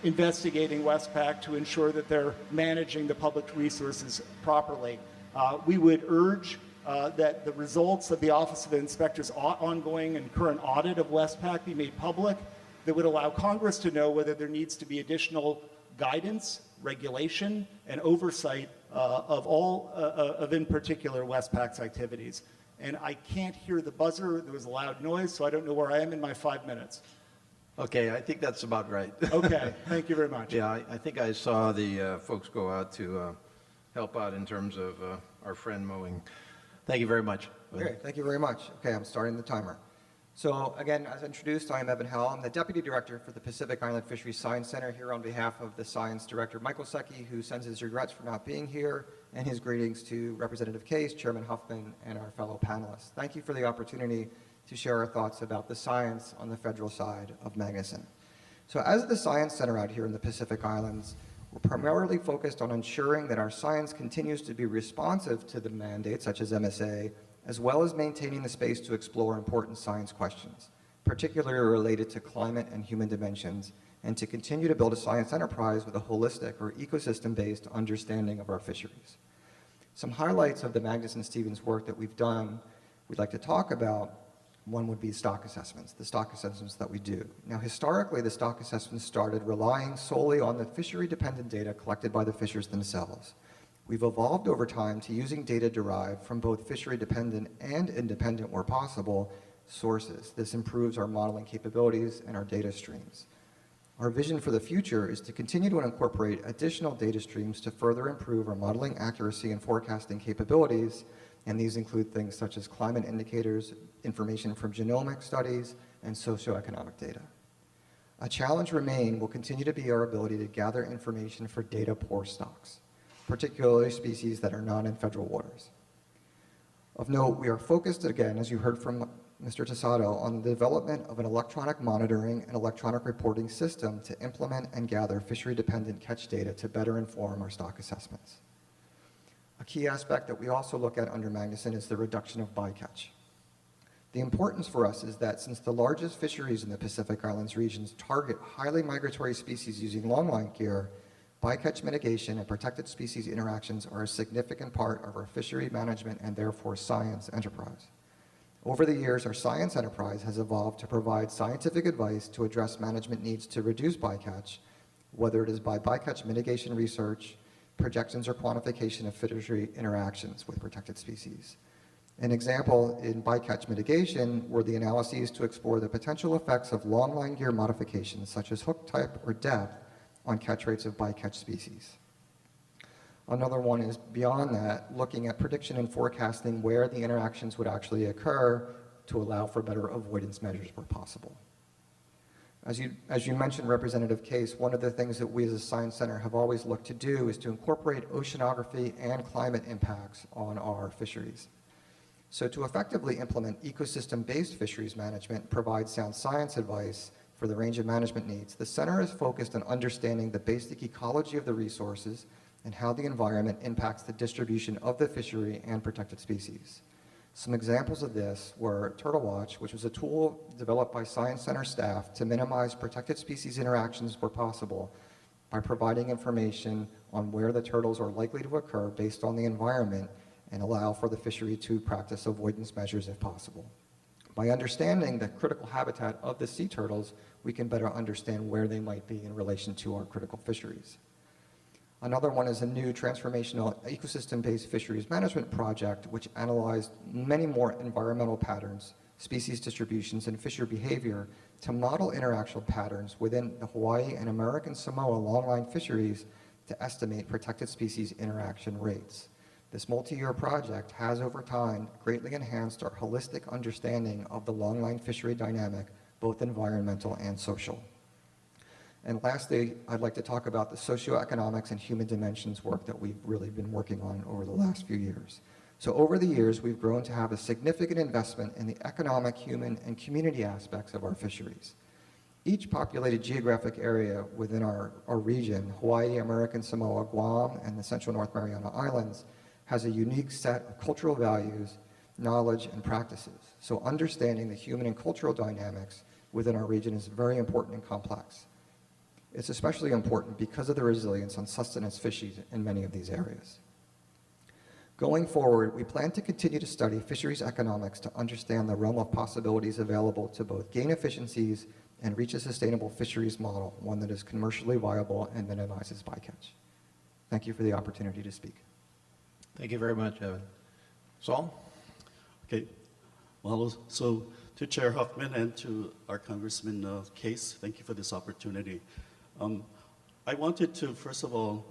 investigating Westpac to ensure that they're managing the public resources properly. We would urge that the results of the Office of the Inspector's ongoing and current audit of Westpac be made public, that would allow Congress to know whether there needs to be additional guidance, regulation, and oversight of all of, in particular, Westpac's activities. And I can't hear the buzzer. There was a loud noise, so I don't know where I am in my 5 minutes. Okay, I think that's about right. Okay, thank you very much. Yeah, I think I saw the folks go out to help out in terms of our friend mowing. Thank you very much. Okay, thank you very much. Okay, I'm starting the timer. So again, as introduced, I am Evan Howell. I'm the Deputy Director for the Pacific Island Fisheries Science Center, here on behalf of the Science Director, Michael Secchi, who sends his regrets for not being here, and his greetings to Representative Case, Chairman Huffman, and our fellow panelists. Thank you for the opportunity to share our thoughts about the science on the federal side of Magnuson. So as the Science Center out here in the Pacific Islands, we're primarily focused on ensuring that our science continues to be responsive to the mandates, such as MSA, as well as maintaining the space to explore important science questions, particularly related to climate and human dimensions, and to continue to build a science enterprise with a holistic or ecosystem-based understanding of our fisheries. Some highlights of the Magnuson-Stevens work that we've done, we'd like to talk about. One would be stock assessments, the stock assessments that we do. Now, historically, the stock assessments started relying solely on the fishery-dependent data collected by the fishers themselves. We've evolved over time to using data derived from both fishery-dependent and independent, where possible, sources. This improves our modeling capabilities and our data streams. Our vision for the future is to continue to incorporate additional data streams to further improve our modeling accuracy and forecasting capabilities, and these include things such as climate indicators, information from genomic studies, and socioeconomic data. A challenge will continue to be our ability to gather information for data-poor stocks, particularly species that are not in federal waters. Of note, we are focused, again, as you heard from Mr. TOSATTO, on the development of an electronic monitoring and electronic reporting system to implement and gather fishery-dependent catch data to better inform our stock assessments. A key aspect that we also look at under Magnuson is the reduction of bycatch. The importance for us is that since the largest fisheries in the Pacific Islands regions target highly migratory species using longline gear, bycatch mitigation and protected species interactions are a significant part of our fishery management and therefore science enterprise. Over the years, our science enterprise has evolved to provide scientific advice to address management needs to reduce bycatch, whether it is by bycatch mitigation research, projections or quantification of fishery interactions with protected species. An example in bycatch mitigation were the analyses to explore the potential effects of longline gear modifications such as hook type or depth on catch rates of bycatch species. Another one is beyond that, looking at prediction and forecasting where the interactions would actually occur to allow for better avoidance measures where possible. As you mentioned, Representative Case, one of the things that we as a Science Center have always looked to do is to incorporate oceanography and climate impacts on our fisheries. So to effectively implement ecosystem-based fisheries management, provide sound science advice for the range of management needs, the center is focused on understanding the basic ecology of the resources and how the environment impacts the distribution of the fishery and protected species. Some examples of this were Turtle Watch, which was a tool developed by Science Center staff to minimize protected species interactions where possible by providing information on where the turtles are likely to occur based on the environment and allow for the fishery to practice avoidance measures if possible. By understanding the critical habitat of the sea turtles, we can better understand where they might be in relation to our critical fisheries. Another one is a new transformational ecosystem-based fisheries management project, which analyzed many more environmental patterns, species distributions, and fisher behavior to model interaction patterns within the Hawaii and American Samoa longline fisheries to estimate protected species interaction rates. This multi-year project has over time greatly enhanced our holistic understanding of the longline fishery dynamic, both environmental and social. And lastly, I'd like to talk about the socioeconomics and human dimensions work that we've really been working on over the last few years. So over the years, we've grown to have a significant investment in the economic, human, and community aspects of our fisheries. Each populated geographic area within our region, Hawaii, American Samoa, Guam, and the Central North Mariana Islands, has a unique set of cultural values, knowledge, and practices. So understanding the human and cultural dynamics within our region is very important and complex. It's especially important because of the resilience on sustenance fisheries in many of these areas. Going forward, we plan to continue to study fisheries economics to understand the realm of possibilities available to both gain efficiencies and reach a sustainable fisheries model, one that is commercially viable and minimizes bycatch. Thank you for the opportunity to speak. Thank you very much, Evan. Saul? Okay. Well, so to Chair Huffman and to our Congressman Case, thank you for this opportunity. I wanted to, first of all,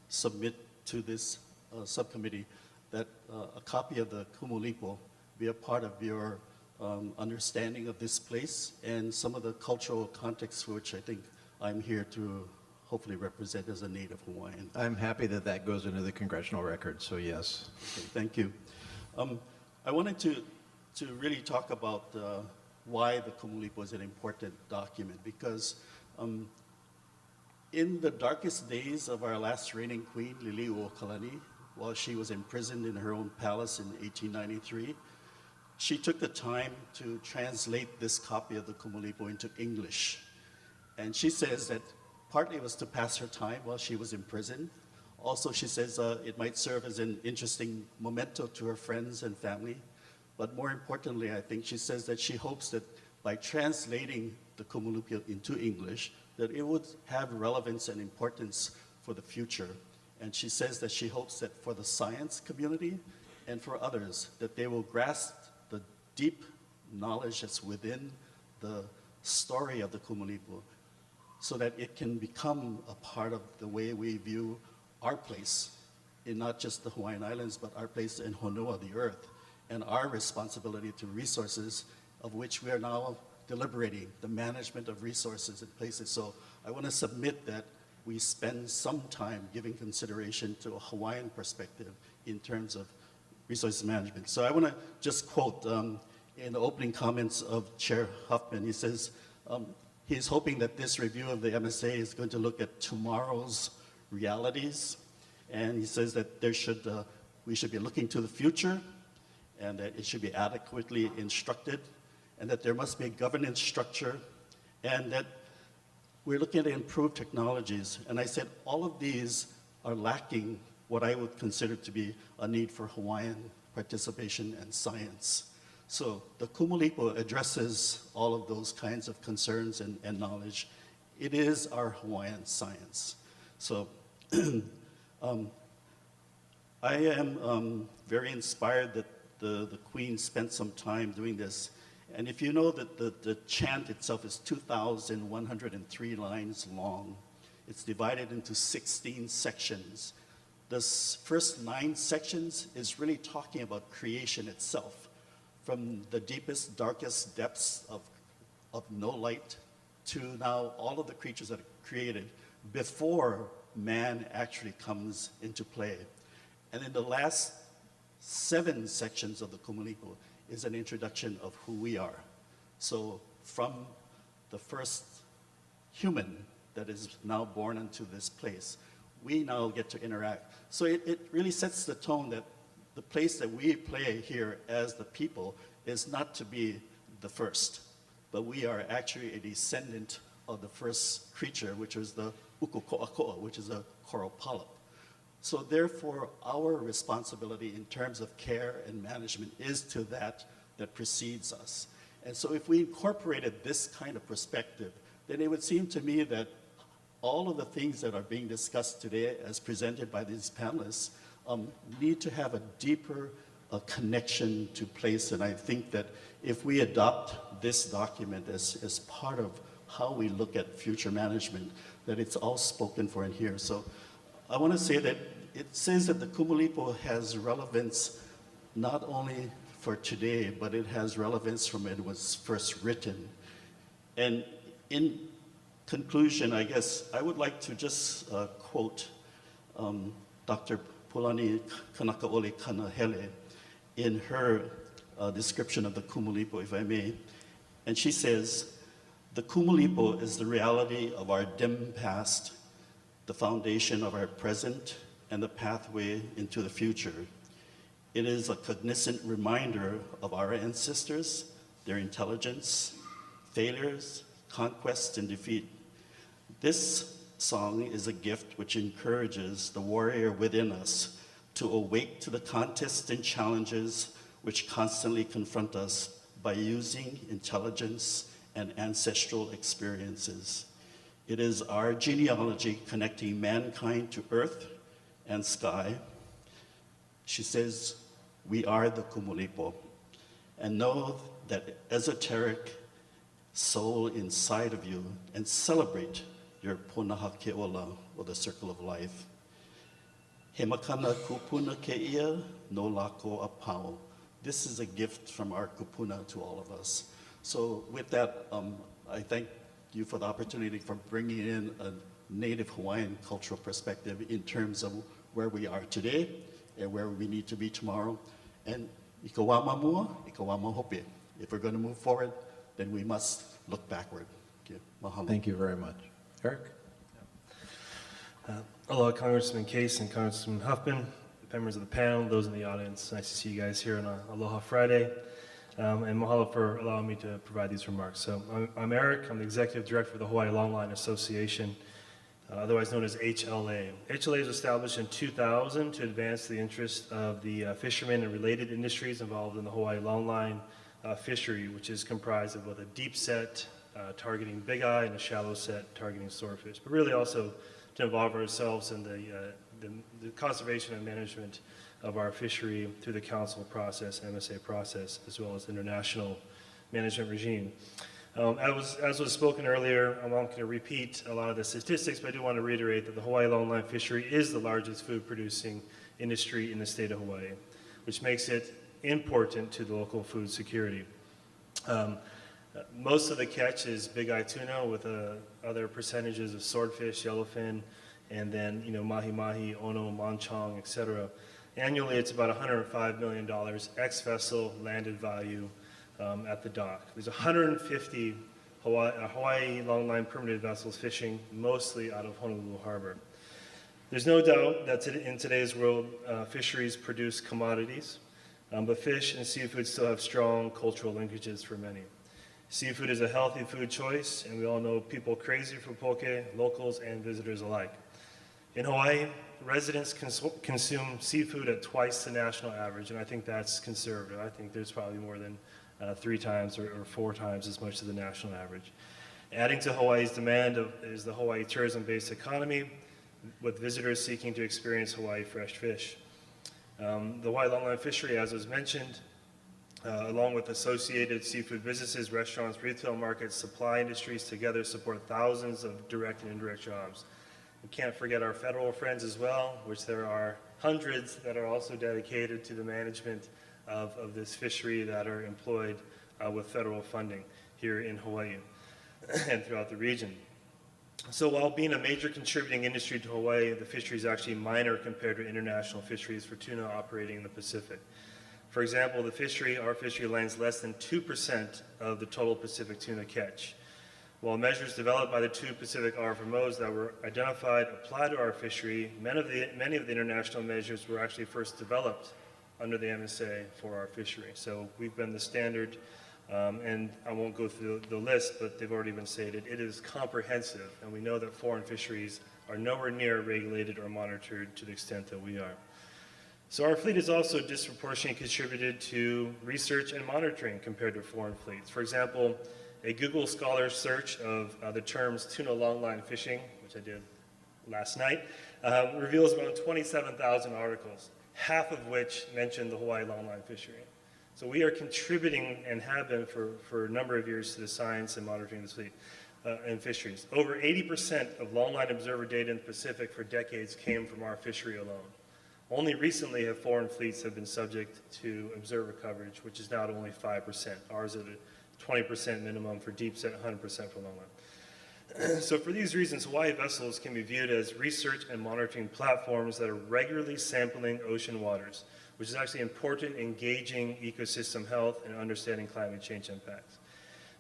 submit to this subcommittee that a copy of the Kumulipo be a part of your understanding of this place and some of the cultural context which I think I'm here to hopefully represent as a native Hawaiian. I'm happy that that goes into the congressional record, so yes. Okay, thank you. I wanted to really talk about why the Kumulipo is an important document because in the darkest days of our last reigning queen, Liliuokalani, while she was imprisoned in her own palace in 1893, she took the time to translate this copy of the Kumulipo into English. And she says that partly it was to pass her time while she was in prison. Also, she says it might serve as an interesting memento to her friends and family. But more importantly, I think she says that she hopes that by translating the Kumulipo into English, that it would have relevance and importance for the future. And she says that she hopes that for the science community and for others, that they will grasp the deep knowledge that's within the story of the Kumulipo so that it can become a part of the way we view our place in not just the Hawaiian Islands, but our place in Honua, the earth, and our responsibility to resources of which we are now deliberating, the management of resources and places. So I want to submit that we spend some time giving consideration to a Hawaiian perspective in terms of resource management. So I want to just quote in the opening comments of Chair Huffman. He says he's hoping that this review of the MSA is going to look at tomorrow's realities, and he says that we should be looking to the future, and that it should be adequately instructed, and that there must be a governance structure, and that we're looking at improved technologies. And I said all of these are lacking what I would consider to be a need for Hawaiian participation and science. So the Kumulipo addresses all of those kinds of concerns and knowledge. It is our Hawaiian science. So I am very inspired that the Queen spent some time doing this. And if you know that the chant itself is 2,103 lines long, it's divided into 16 sections. The first 9 sections is really talking about creation itself, from the deepest, darkest depths of no light to now all of the creatures that are created before man actually comes into play. And in the last 7 sections of the Kumulipo is an introduction of who we are. So from the first human that is now born into this place, we now get to interact. So it really sets the tone that the place that we play here as the people is not to be the first, but we are actually a descendant of the first creature, which is the ukuko'ako'a, which is a coral polyp. So therefore, our responsibility in terms of care and management is to that precedes us. And so if we incorporated this kind of perspective, then it would seem to me that all of the things that are being discussed today as presented by these panelists need to have a deeper connection to place. And I think that if we adopt this document as part of how we look at future management, that it's all spoken for in here. So I want to say that it says that the Kumulipo has relevance not only for today, but it has relevance from when it was first written. And in conclusion, I guess I would like to just quote Dr. Pulani Kanakaole Kanahele in her description of the Kumulipo, if I may. And she says, "The Kumulipo is the reality of our dim past, the foundation of our present, and the pathway into the future. It is a cognizant reminder of our ancestors, their intelligence, failures, conquest, and defeat. This song is a gift which encourages the warrior within us to awake to the contests and challenges which constantly confront us by using intelligence and ancestral experiences. It is our genealogy connecting mankind to earth and sky." She says, "We are the Kumulipo, and know that esoteric soul inside of you and celebrate your Punaha Keola, or the circle of life. He makana kupuna keia no lako apau." This is a gift from our kupuna to all of us. So with that, I thank you for the opportunity for bringing in a native Hawaiian cultural perspective in terms of where we are today and where we need to be tomorrow. And ika wā mamua, ika wā mahope. If we're going to move forward, then we must look backward. Thank you. Mahalo. Thank you very much. Eric? Aloha, Congressman Case and Congressman Huffman, members of the panel, those in the audience. Nice to see you guys here on Aloha Friday. And mahalo for allowing me to provide these remarks. So I'm Eric. I'm the Executive Director for the Hawaii Longline Association, otherwise known as HLA. HLA was established in 2000 to advance the interest of the fishermen and related industries involved in the Hawaii Longline fishery, which is comprised of both a deep set targeting big eye and a shallow set targeting swordfish, but really also to involve ourselves in the conservation and management of our fishery through the council process, MSA process, as well as international management regime. As was spoken earlier, I'm not going to repeat a lot of the statistics, but I do want to reiterate that the Hawaii Longline fishery is the largest food producing industry in the state of Hawaii, which makes it important to the local food security. Most of the catch is big eye tuna with other percentages of swordfish, yellowfin, and then mahi-mahi, ono, manchong, etc. Annually, it's about $105 million ex-vessel landed value at the dock. There's 150 Hawaii longline permitted vessels fishing mostly out of Honolulu Harbor. There's no doubt that in today's world, fisheries produce commodities, but fish and seafood still have strong cultural linkages for many. Seafood is a healthy food choice, and we all know people crazy for poke, locals and visitors alike. In Hawaii, residents consume seafood at twice the national average, and I think that's conservative. I think there's probably more than 3 times or 4 times as much as the national average. Adding to Hawaii's demand is the Hawaii tourism-based economy, with visitors seeking to experience Hawaii fresh fish. The Hawaii longline fishery, as was mentioned, along with associated seafood businesses, restaurants, retail markets, supply industries together support thousands of direct and indirect jobs. We can't forget our federal friends as well, which there are hundreds that are also dedicated to the management of this fishery that are employed with federal funding here in Hawaii and throughout the region. So while being a major contributing industry to Hawaii, the fishery is actually minor compared to international fisheries for tuna operating in the Pacific. For example, our fishery lands less than 2% of the total Pacific tuna catch. While measures developed by the 2 Pacific RFMOs that were identified apply to our fishery, many of the international measures were actually first developed under the MSA for our fishery. So we've been the standard, and I won't go through the list, but they've already been stated. It is comprehensive, and we know that foreign fisheries are nowhere near regulated or monitored to the extent that we are. So our fleet is also disproportionately contributed to research and monitoring compared to foreign fleets. For example, a Google Scholar search of the terms tuna longline fishing, which I did last night, reveals around 27,000 articles, half of which mention the Hawaii longline fishery. So we are contributing and have been for a number of years to the science and monitoring this fleet and fisheries. Over 80% of longline observer data in the Pacific for decades came from our fishery alone. Only recently have foreign fleets have been subject to observer coverage, which is now at only 5%. Ours is at 20% minimum for deep set, 100% for longline. So for these reasons, Hawaii vessels can be viewed as research and monitoring platforms that are regularly sampling ocean waters, which is actually important in gauging ecosystem health and understanding climate change impacts.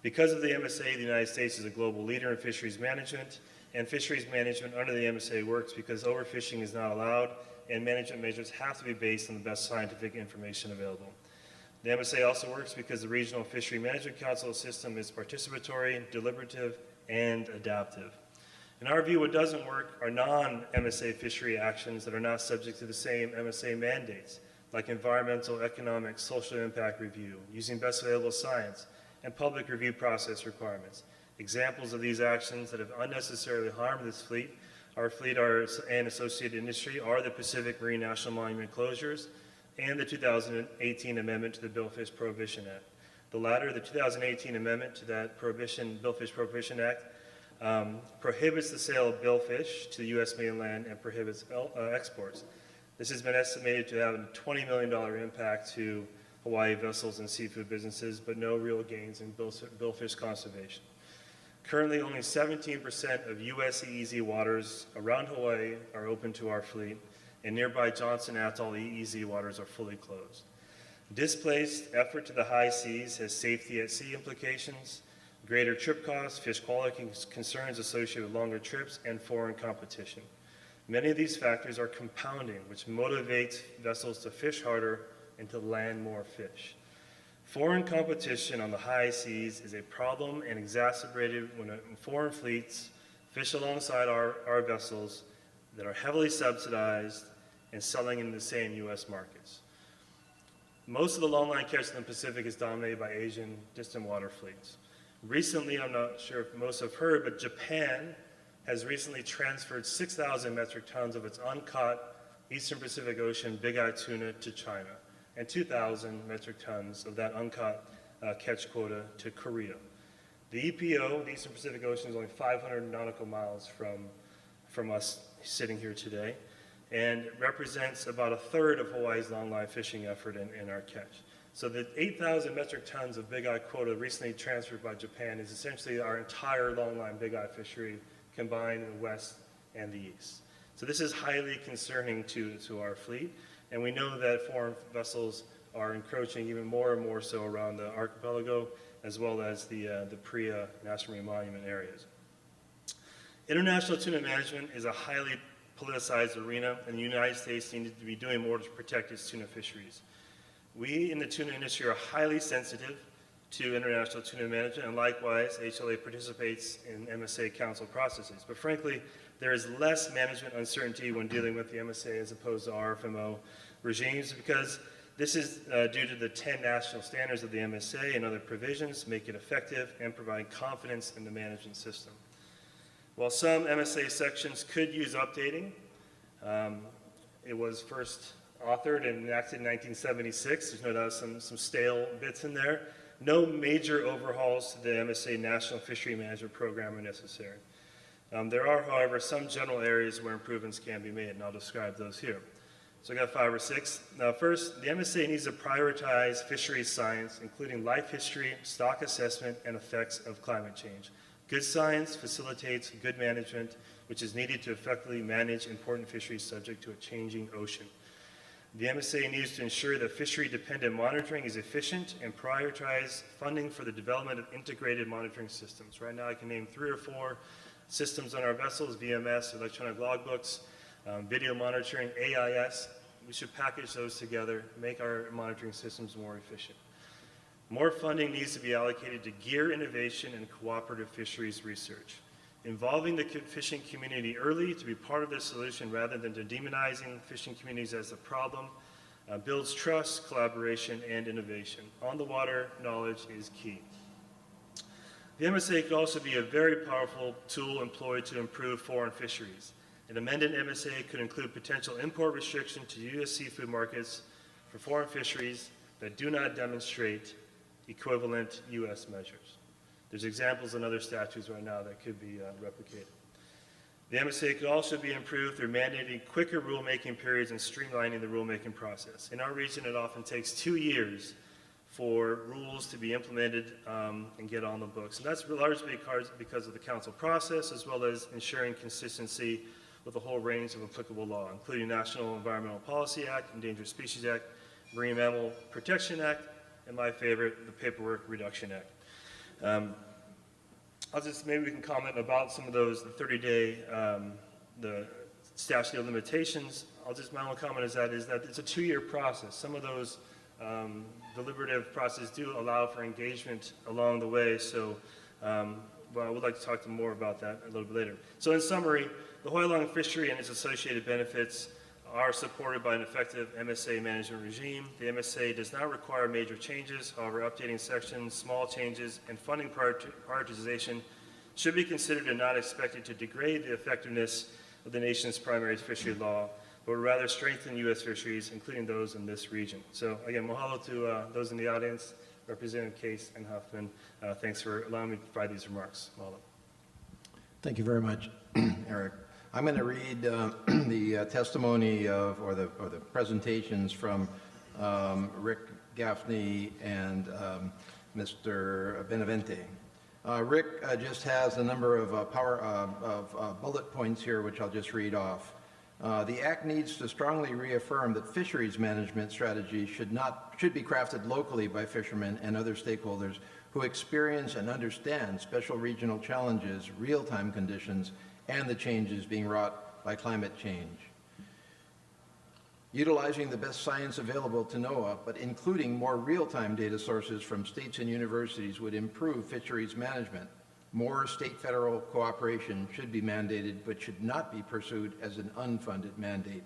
Because of the MSA, the United States is a global leader in fisheries management, and fisheries management under the MSA works because overfishing is not allowed, and management measures have to be based on the best scientific information available. The MSA also works because the Regional Fishery Management Council system is participatory, deliberative, and adaptive. In our view, what doesn't work are non-MSA fishery actions that are not subject to the same MSA mandates, like environmental, economic, social impact review, using best available science, and public review process requirements. Examples of these actions that have unnecessarily harmed this fleet, our fleet and associated industry are the Pacific Marine National Monument closures and the 2018 amendment to the Billfish Prohibition Act. The latter, the 2018 amendment to that Billfish Prohibition Act, prohibits the sale of billfish to the U.S. mainland and prohibits exports. This has been estimated to have a $20 million impact to Hawaii vessels and seafood businesses, but no real gains in billfish conservation. Currently, only 17% of U.S. EEZ waters around Hawaii are open to our fleet, and nearby Johnson Atoll EEZ waters are fully closed. Displaced effort to the high seas has safety at sea implications, greater trip costs, fish quality concerns associated with longer trips, and foreign competition. Many of these factors are compounding, which motivates vessels to fish harder and to land more fish. Foreign competition on the high seas is a problem and exacerbated when foreign fleets fish alongside our vessels that are heavily subsidized and selling in the same U.S. markets. Most of the longline catch in the Pacific is dominated by Asian distant water fleets. Recently, I'm not sure if most have heard, but Japan has recently transferred 6,000 metric tons of its uncaught Eastern Pacific Ocean big eye tuna to China, and 2,000 metric tons of that uncaught catch quota to Korea. The EPO, the Eastern Pacific Ocean, is only 500 nautical miles from us sitting here today, and represents about a third of Hawaii's longline fishing effort in our catch. So the 8,000 metric tons of big eye quota recently transferred by Japan is essentially our entire longline big eye fishery combined in the west and the east. So this is highly concerning to our fleet, and we know that foreign vessels are encroaching even more and more so around the archipelago, as well as the PREA National Marine Monument areas. International tuna management is a highly politicized arena, and the United States needs to be doing more to protect its tuna fisheries. We in the tuna industry are highly sensitive to international tuna management, and likewise, HLA participates in MSA council processes. But frankly, there is less management uncertainty when dealing with the MSA as opposed to RFMO regimes, because this is due to the 10 national standards of the MSA and other provisions make it effective and provide confidence in the management system. While some MSA sections could use updating, it was first authored and enacted in 1976. There's no doubt some stale bits in there. No major overhauls to the MSA National Fishery Management Program are necessary. There are, however, some general areas where improvements can be made, and I'll describe those here. So I got 5 or 6. Now first, the MSA needs to prioritize fisheries science, including life history, stock assessment, and effects of climate change. Good science facilitates good management, which is needed to effectively manage important fisheries subject to a changing ocean. The MSA needs to ensure that fishery-dependent monitoring is efficient and prioritize funding for the development of integrated monitoring systems. Right now I can name 3 or 4 systems on our vessels: VMS, electronic logbooks, video monitoring, AIS. We should package those together, make our monitoring systems more efficient. More funding needs to be allocated to gear innovation and cooperative fisheries research. Involving the fishing community early to be part of the solution rather than demonizing fishing communities as the problem builds trust, collaboration, and innovation. On the water, knowledge is key. The MSA could also be a very powerful tool employed to improve foreign fisheries. An amended MSA could include potential import restriction to U.S. seafood markets for foreign fisheries that do not demonstrate equivalent U.S. measures. There's examples in other statutes right now that could be replicated. The MSA could also be improved through mandating quicker rulemaking periods and streamlining the rulemaking process. In our region, it often takes 2 years for rules to be implemented and get on the books. And that's largely because of the council process, as well as ensuring consistency with a whole range of applicable law, including National Environmental Policy Act, Endangered Species Act, Marine Mammal Protection Act, and my favorite, the Paperwork Reduction Act. Maybe we can comment about some of those, the 30-day, the statute of limitations. My only comment is that it's a 2-year process. Some of those deliberative processes do allow for engagement along the way, so well, I would like to talk more about that a little bit later. So in summary, the Hoialang fishery and its associated benefits are supported by an effective MSA management regime. The MSA does not require major changes. However, updating sections, small changes, and funding prioritization should be considered and not expected to degrade the effectiveness of the nation's primary fishery law, but would rather strengthen U.S. fisheries, including those in this region. So again, mahalo to those in the audience, Representative Case and Huffman. Thanks for allowing me to provide these remarks. Mahalo. Thank you very much, Eric. I'm going to read the testimony or the presentations from Rick Gaffney and Mr. Benavente. Rick just has a number of bullet points here, which I'll just read off. The Act needs to strongly reaffirm that fisheries management strategies should be crafted locally by fishermen and other stakeholders who experience and understand special regional challenges, real-time conditions, and the changes being wrought by climate change. Utilizing the best science available to NOAA, but including more real-time data sources from states and universities would improve fisheries management. More state-federal cooperation should be mandated, but should not be pursued as an unfunded mandate.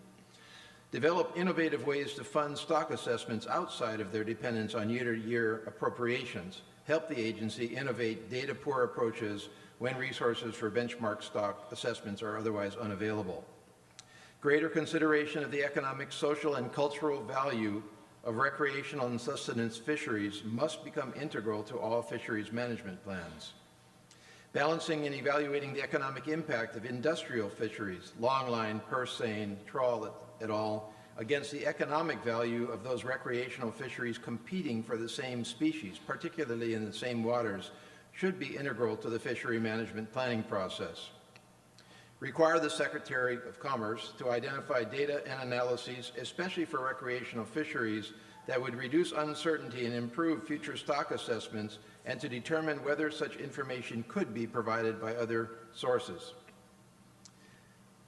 Develop innovative ways to fund stock assessments outside of their dependence on year-to-year appropriations. Help the agency innovate data-poor approaches when resources for benchmark stock assessments are otherwise unavailable. Greater consideration of the economic, social, and cultural value of recreational and sustenance fisheries must become integral to all fisheries management plans. Balancing and evaluating the economic impact of industrial fisheries, longline, purse seine, trawl et al., against the economic value of those recreational fisheries competing for the same species, particularly in the same waters, should be integral to the fishery management planning process. Require the Secretary of Commerce to identify data and analyses, especially for recreational fisheries, that would reduce uncertainty and improve future stock assessments, and to determine whether such information could be provided by other sources.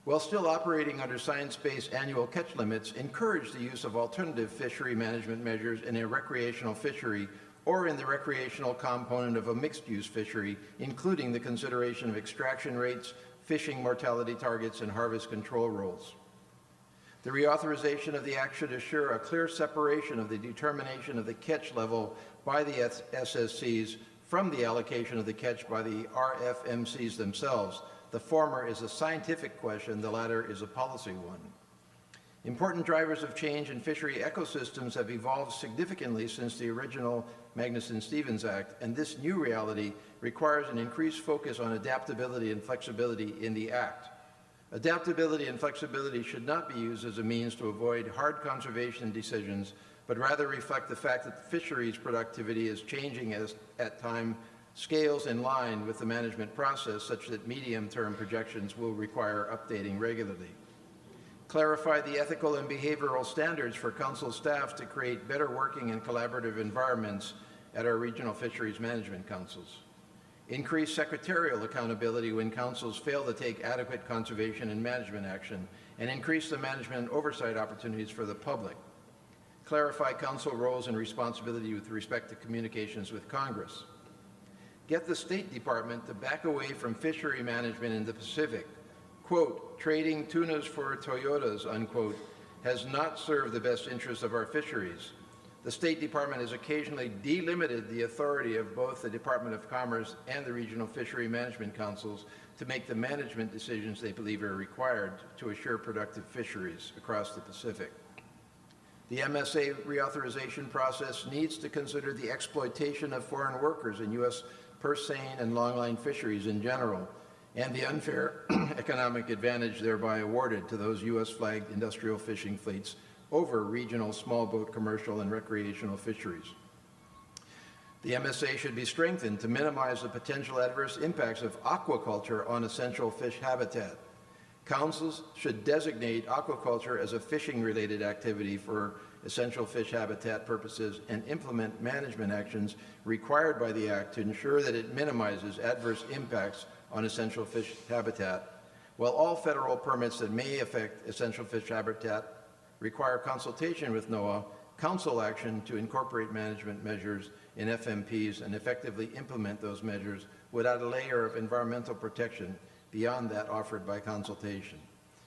While still operating under science-based annual catch limits, encourage the use of alternative fishery management measures in a recreational fishery or in the recreational component of a mixed-use fishery, including the consideration of extraction rates, fishing mortality targets, and harvest control rules. The reauthorization of the Act should assure a clear separation of the determination of the catch level by the SSCs from the allocation of the catch by the RFMCs themselves. The former is a scientific question, the latter is a policy one. Important drivers of change in fishery ecosystems have evolved significantly since the original Magnuson-Stevens Act, and this new reality requires an increased focus on adaptability and flexibility in the Act. Adaptability and flexibility should not be used as a means to avoid hard conservation decisions, but rather reflect the fact that the fisheries productivity is changing as, at time, scales in line with the management process, such that medium-term projections will require updating regularly. Clarify the ethical and behavioral standards for Council staff to create better working and collaborative environments at our regional fisheries management councils. Increase secretarial accountability when councils fail to take adequate conservation and management action, and increase the management and oversight opportunities for the public. Clarify council roles and responsibility with respect to communications with Congress. Get the State Department to back away from fishery management in the Pacific. Quote, trading tunas for Toyotas, unquote, has not served the best interests of our fisheries. The State Department has occasionally delimited the authority of both the Department of Commerce and the regional fishery management councils to make the management decisions they believe are required to assure productive fisheries across the Pacific. The MSA reauthorization process needs to consider the exploitation of foreign workers in U.S. purse seine and longline fisheries in general, and the unfair economic advantage thereby awarded to those U.S.-flagged industrial fishing fleets over regional small boat commercial and recreational fisheries. The MSA should be strengthened to minimize the potential adverse impacts of aquaculture on essential fish habitat. Councils should designate aquaculture as a fishing-related activity for essential fish habitat purposes and implement management actions required by the Act to ensure that it minimizes adverse impacts on essential fish habitat, while all federal permits that may affect essential fish habitat require consultation with NOAA, council action to incorporate management measures in FMPs and effectively implement those measures without a layer of environmental protection beyond that offered by consultation.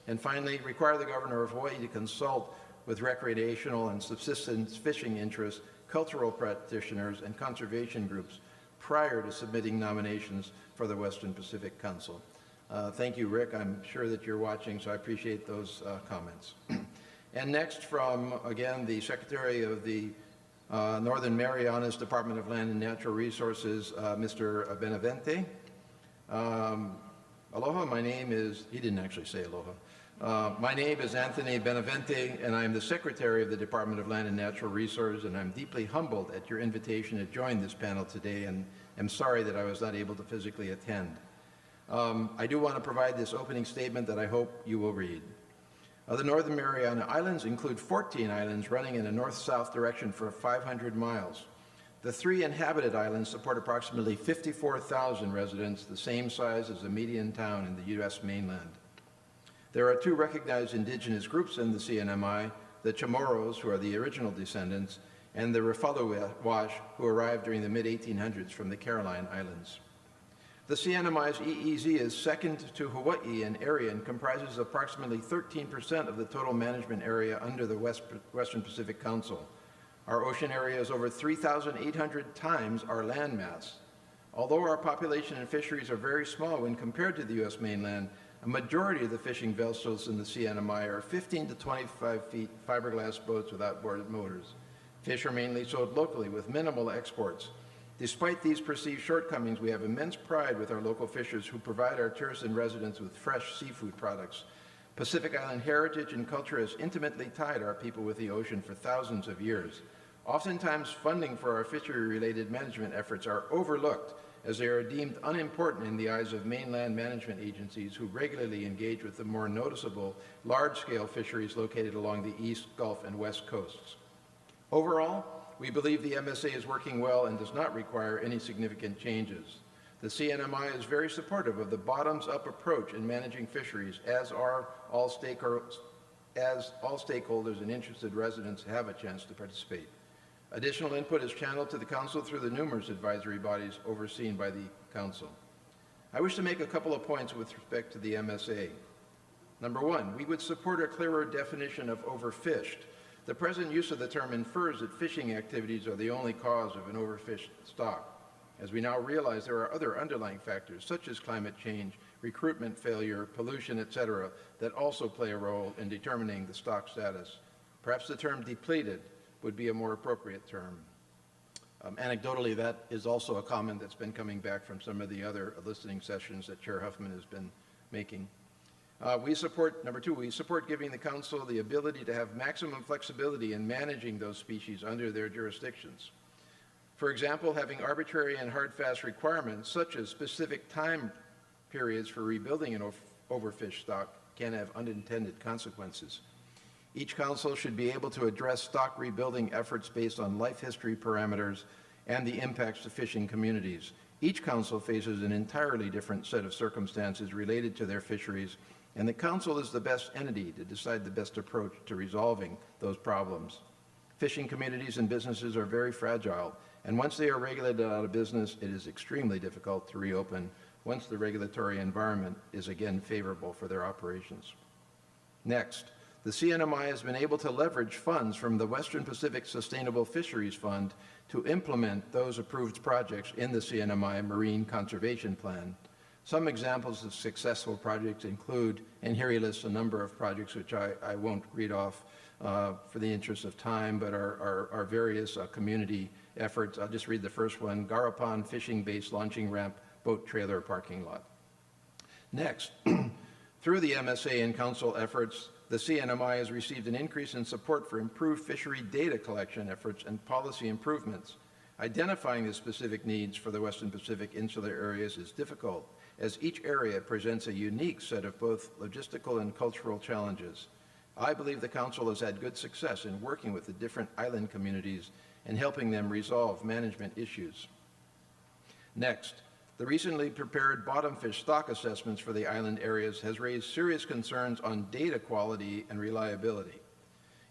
And finally, require the Governor of Hawaii to consult with recreational and subsistence fishing interests, cultural practitioners, and conservation groups prior to submitting nominations for the Western Pacific Council. Thank you, Rick. I'm sure that you're watching, so I appreciate those comments. And next, from, again, the Secretary of the Northern Marianas Department of Land and Natural Resources, Mr. Benavente. Aloha, my name is, he didn't actually say aloha. My name is Anthony Benavente, and I'm the Secretary of the Department of Land and Natural Resources, and I'm deeply humbled at your invitation to join this panel today, and am sorry that I was not able to physically attend. I do want to provide this opening statement that I hope you will read. The Northern Mariana Islands include 14 islands running in a north-south direction for 500 miles. The 3 inhabited islands support approximately 54,000 residents, the same size as a median town in the U.S. mainland. There are 2 recognized indigenous groups in the CNMI, the Chamorros, who are the original descendants, and the Rafaluwash, who arrived during the mid-1800s from the Caroline Islands. The CNMI's EEZ is second to Hawaii in area and comprises approximately 13% of the total management area under the Western Pacific Council. Our ocean area is over 3,800 times our landmass. Although our population and fisheries are very small when compared to the U.S. mainland, a majority of the fishing vessels in the CNMI are 15 to 25 feet fiberglass boats with outboard motors. Fish are mainly sold locally with minimal exports. Despite these perceived shortcomings, we have immense pride with our local fishers who provide our tourists and residents with fresh seafood products. Pacific Island heritage and culture has intimately tied our people with the ocean for thousands of years. Oftentimes, funding for our fishery-related management efforts are overlooked as they are deemed unimportant in the eyes of mainland management agencies who regularly engage with the more noticeable large-scale fisheries located along the East, Gulf, and West coasts. Overall, we believe the MSA is working well and does not require any significant changes. The CNMI is very supportive of the bottoms-up approach in managing fisheries, as are all stakeholders and interested residents have a chance to participate. Additional input is channeled to the Council through the numerous advisory bodies overseen by the Council. I wish to make a couple of points with respect to the MSA. Number one, we would support a clearer definition of overfished. The present use of the term infers that fishing activities are the only cause of an overfished stock. As we now realize, there are other underlying factors, such as climate change, recruitment failure, pollution, etc., that also play a role in determining the stock status. Perhaps the term depleted would be a more appropriate term. Anecdotally, that is also a comment that's been coming back from some of the other listening sessions that Chair Huffman has been making. Number two, we support giving the Council the ability to have maximum flexibility in managing those species under their jurisdictions. For example, having arbitrary and hard-fast requirements, such as specific time periods for rebuilding an overfished stock, can have unintended consequences. Each council should be able to address stock rebuilding efforts based on life history parameters and the impacts to fishing communities. Each council faces an entirely different set of circumstances related to their fisheries, and the council is the best entity to decide the best approach to resolving those problems. Fishing communities and businesses are very fragile, and once they are regulated out of business, it is extremely difficult to reopen once the regulatory environment is again favorable for their operations. Next, the CNMI has been able to leverage funds from the Western Pacific Sustainable Fisheries Fund to implement those approved projects in the CNMI Marine Conservation Plan. Some examples of successful projects include, and here he lists a number of projects which I won't read off for the interest of time, but are various community efforts. I'll just read the first one: Garapan Fishing Base Launching Ramp, Boat Trailer Parking Lot. Next, through the MSA and Council efforts, the CNMI has received an increase in support for improved fishery data collection efforts and policy improvements. Identifying the specific needs for the Western Pacific insular areas is difficult, as each area presents a unique set of both logistical and cultural challenges. I believe the Council has had good success in working with the different island communities and helping them resolve management issues. Next, the recently prepared bottomfish stock assessments for the island areas has raised serious concerns on data quality and reliability.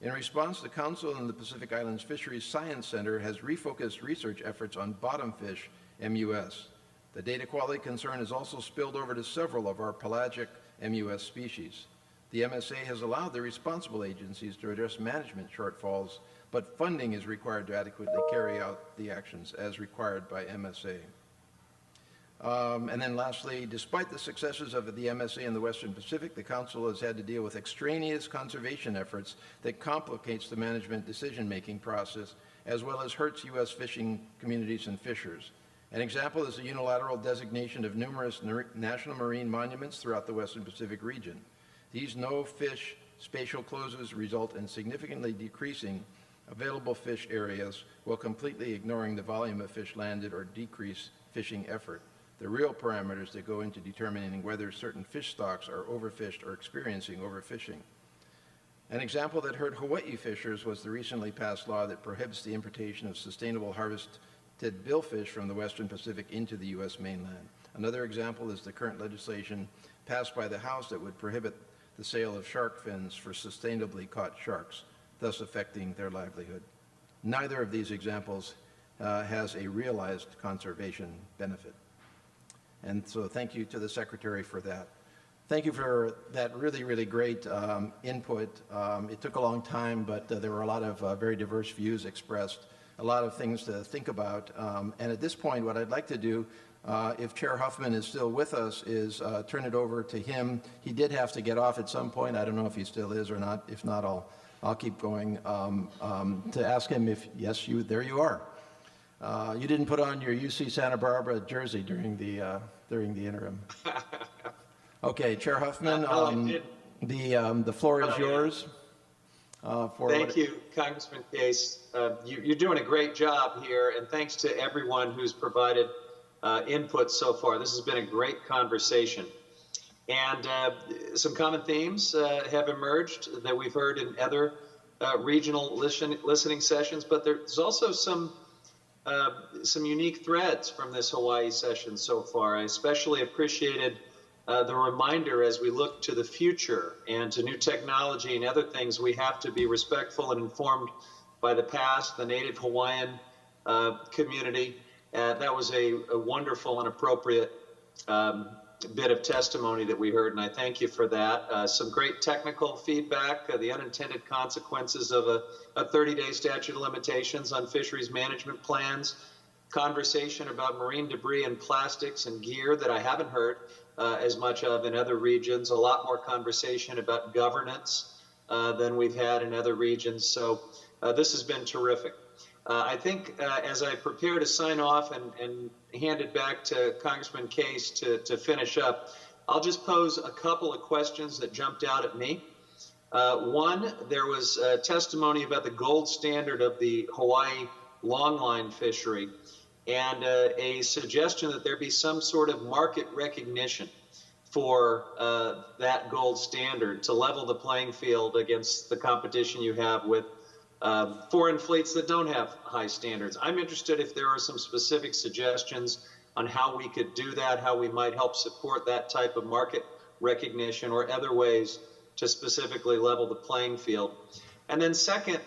In response, the Council and the Pacific Islands Fisheries Science Center has refocused research efforts on bottomfish MUS. The data quality concern has also spilled over to several of our pelagic MUS species. The MSA has allowed the responsible agencies to address management shortfalls, but funding is required to adequately carry out the actions as required by MSA. And then lastly, despite the successes of the MSA in the Western Pacific, the Council has had to deal with extraneous conservation efforts that complicates the management decision-making process, as well as hurts U.S. fishing communities and fishers. An example is the unilateral designation of numerous national marine monuments throughout the Western Pacific region. These no-fish spatial closes result in significantly decreasing available fish areas while completely ignoring the volume of fish landed or decrease fishing effort, the real parameters that go into determining whether certain fish stocks are overfished or experiencing overfishing. An example that hurt Hawaii fishers was the recently passed law that prohibits the importation of sustainable harvested billfish from the Western Pacific into the U.S. mainland. Another example is the current legislation passed by the House that would prohibit the sale of shark fins for sustainably caught sharks, thus affecting their livelihood. Neither of these examples has a realized conservation benefit. And so thank you to the Secretary for that. Thank you for that really, really great input. It took a long time, but there were a lot of very diverse views expressed, a lot of things to think about. And at this point, what I'd like to do, if Chair Huffman is still with us, is turn it over to him. He did have to get off at some point. I don't know if he still is or not. If not, I'll keep going to ask him if, yes, there you are. You didn't put on your UC Santa Barbara jersey during the interim. Okay, Chair Huffman, the floor is yours. Thank you, Congressman Case. You're doing a great job here, and thanks to everyone who's provided input so far. This has been a great conversation. And some common themes have emerged that we've heard in other regional listening sessions, but there's also some unique threads from this Hawaii session so far. I especially appreciated the reminder as we look to the future and to new technology and other things, we have to be respectful and informed by the past, the Native Hawaiian community. That was a wonderful and appropriate bit of testimony that we heard, and I thank you for that. Some great technical feedback, the unintended consequences of a 30-day statute of limitations on fisheries management plans, conversation about marine debris and plastics and gear that I haven't heard as much of in other regions, a lot more conversation about governance than we've had in other regions. So this has been terrific. I think as I prepare to sign off and hand it back to Congressman Case to finish up, I'll just pose a couple of questions that jumped out at me. One, there was testimony about the gold standard of the Hawaii longline fishery and a suggestion that there be some sort of market recognition for that gold standard to level the playing field against the competition you have with foreign fleets that don't have high standards. I'm interested if there are some specific suggestions on how we could do that, how we might help support that type of market recognition or other ways to specifically level the playing field. And then second,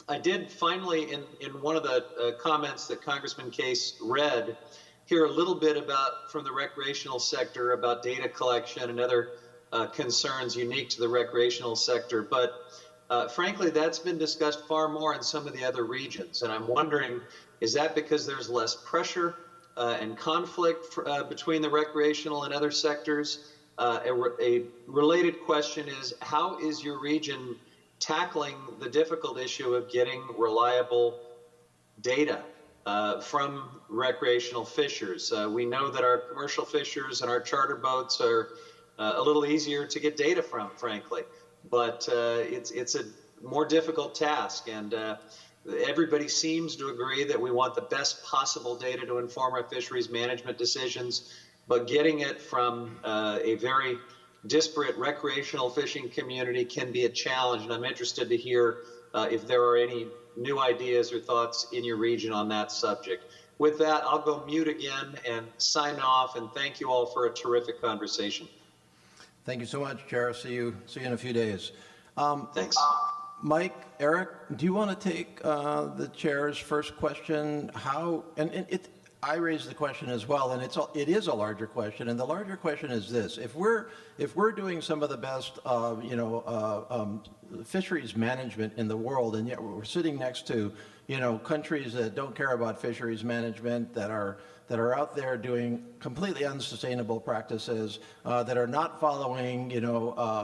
I did finally, in one of the comments that Congressman Case read, hear a little bit about from the recreational sector about data collection and other concerns unique to the recreational sector. But frankly, that's been discussed far more in some of the other regions. And I'm wondering, is that because there's less pressure and conflict between the recreational and other sectors? A related question is, how is your region tackling the difficult issue of getting reliable data from recreational fishers? We know that our commercial fishers and our charter boats are a little easier to get data from, frankly. But it's a more difficult task, and everybody seems to agree that we want the best possible data to inform our fisheries management decisions, but getting it from a very disparate recreational fishing community can be a challenge, and I'm interested to hear if there are any new ideas or thoughts in your region on that subject. With that, I'll go mute again and sign off, and thank you all for a terrific conversation. Thank you so much, Chair. See you in a few days. Thanks. Mike, Eric, do you want to take the chair's first question? I raised the question as well, and it is a larger question, and the larger question is this: if we're doing some of the best, fisheries management in the world, and yet we're sitting next to, countries that don't care about fisheries management, that are out there doing completely unsustainable practices, that are not following,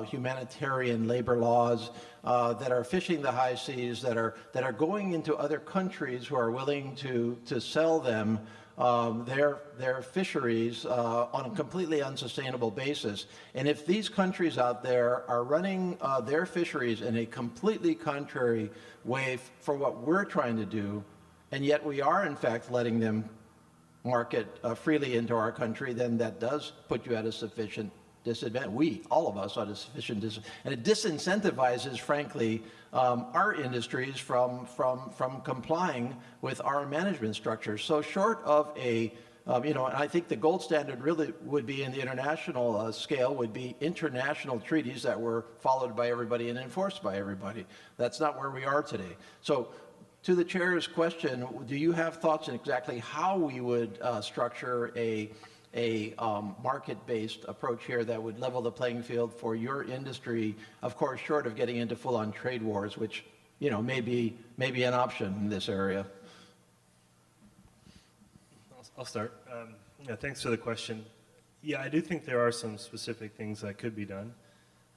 humanitarian labor laws, that are fishing the high seas, that are going into other countries who are willing to sell them their fisheries on a completely unsustainable basis. And if these countries out there are running their fisheries in a completely contrary way for what we're trying to do, and yet we are in fact letting them market freely into our country, then that does put you at a sufficient disadvantage. All of us, at a sufficient disadvantage, and it disincentivizes, frankly, our industries from complying with our management structure. So short of and I think the gold standard really would be in the international scale, would be international treaties that were followed by everybody and enforced by everybody. That's not where we are today. So to the chair's question, do you have thoughts on exactly how we would structure a market-based approach here that would level the playing field for your industry, of course, short of getting into full-on trade wars, which, may be an option in this area? I'll start. Thanks for the question. Yeah, I do think there are some specific things that could be done.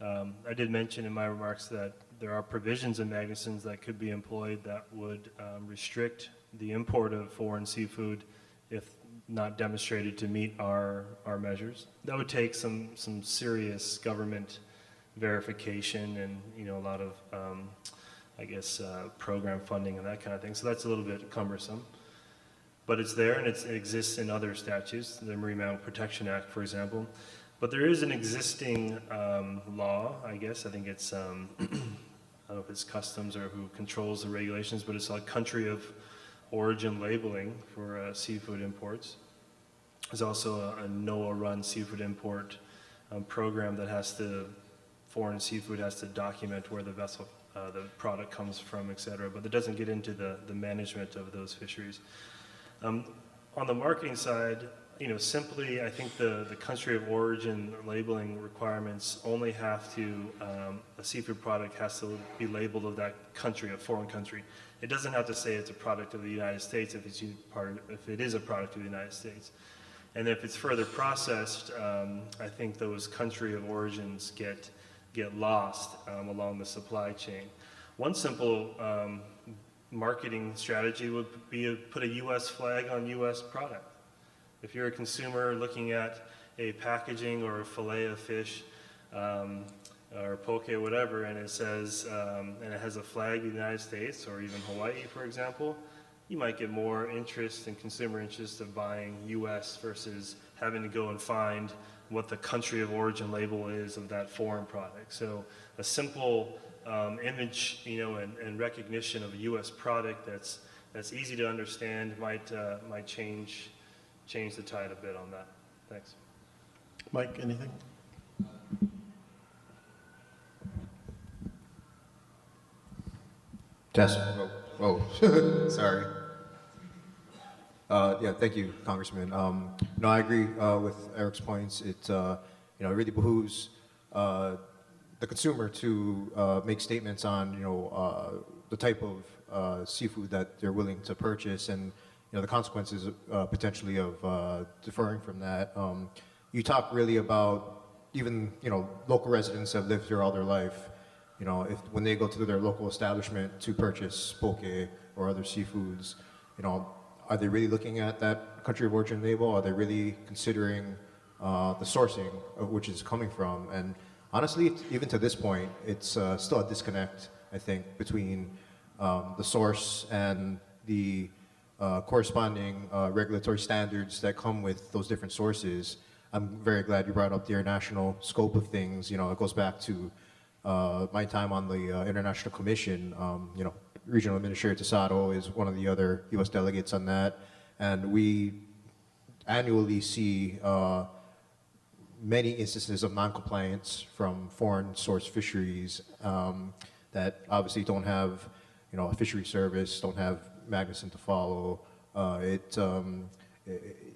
I did mention in my remarks that there are provisions in Magnuson's that could be employed that would restrict the import of foreign seafood if not demonstrated to meet our measures. That would take some serious government verification and a lot of program funding and that kind of thing. So that's a little bit cumbersome. but it's there and it exists in other statutes, the Marine Mammal Protection Act, for example. But there is an existing law, I guess. I think it's, I don't know if it's customs or who controls the regulations, but it's like country of origin labeling for seafood imports. There's also a NOAA-run seafood import program that has to, foreign seafood has to document where the vessel, the product comes from, et cetera, but it doesn't get into the management of those fisheries. On the marketing side, you know, simply, I think the country of origin labeling requirements only have to, a seafood product has to be labeled of that country, a foreign country. It doesn't have to say it's a product of the United States if it is a product of the United States. And if it's further processed, I think those country of origins get lost along the supply chain. One simple marketing strategy would be to put a U.S. flag on U.S. product. If you're a consumer looking at a packaging or a fillet of fish or poke, whatever, and it says, and it has a flag of the United States or even Hawaii, for example, you might get more interest and consumer interest of buying U.S. versus having to go and find what the country of origin label is of that foreign product. So a simple image, you know, and recognition of a U.S. product that's easy to understand might change the tide a bit on that. Thanks. Mike, anything? Test. Sorry. Yeah, thank you, Congressman. No, I agree with Eric's points. It you know, it really behooves the consumer to make statements on, you know, the type of seafood that they're willing to purchase and, you know, the consequences potentially of deferring from that. You talk really about even, you know, local residents have lived here all their life. You know, when they go to their local establishment to purchase poke or other seafoods, you know, are they really looking at that country of origin label? Are they really considering the sourcing of which it's coming from? And honestly, even to this point, it's still a disconnect, I think, between the source and the corresponding regulatory standards that come with those different sources. I'm very glad you brought up the international scope of things. You know, it goes back to my time on the International Commission. You know, Regional Administrator TOSATTO is one of the other U.S. delegates on that, and we annually see many instances of non-compliance from foreign source fisheries that obviously don't have, you know, a fishery service, don't have Magnuson to follow. It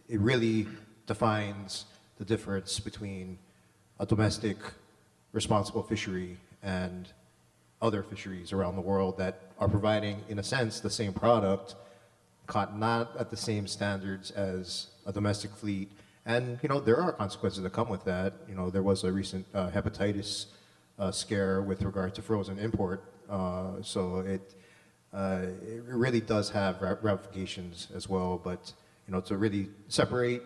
really defines the difference between a domestic responsible fishery and other fisheries around the world that are providing, in a sense, the same product, caught not at the same standards as a domestic fleet. And, you know, there are consequences that come with that. You know, there was a recent hepatitis scare with regard to frozen import. So it really does have ramifications as well. But, you know, to really separate,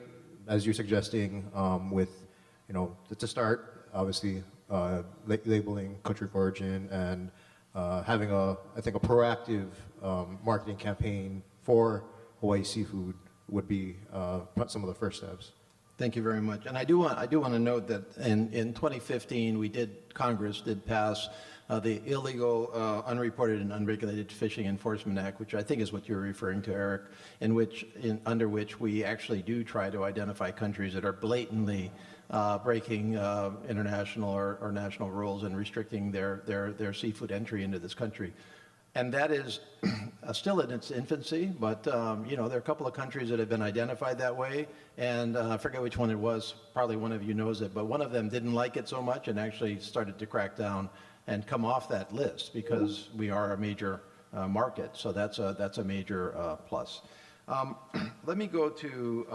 as you're suggesting, with, you know, to start, obviously, labeling country of origin and having I think a proactive marketing campaign for Hawaii seafood would be some of the first steps. Thank you very much. And I do want to note that in 2015, Congress did pass the Illegal, Unreported, and Unregulated Fishing Enforcement Act, which I think is what you're referring to, Eric, under which we actually do try to identify countries that are blatantly breaking international or national rules and restricting their seafood entry into this country. And that is still in its infancy, but you know, there are a couple of countries that have been identified that way, and I forget which one it was, probably one of you knows it, but one of them didn't like it so much and actually started to crack down and come off that list because we are a major market, so that's a major plus. Let me go to,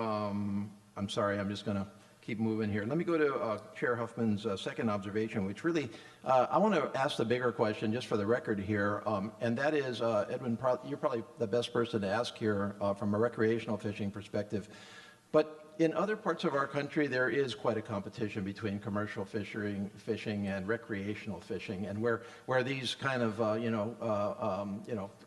I'm sorry, I'm just gonna keep moving here. Let me go to Chair Huffman's second observation, which really, I want to ask the bigger question just for the record here, and that is, Edwin, you're probably the best person to ask here from a recreational fishing perspective. But in other parts of our country, there is quite a competition between commercial fishing and recreational fishing, and where these kind of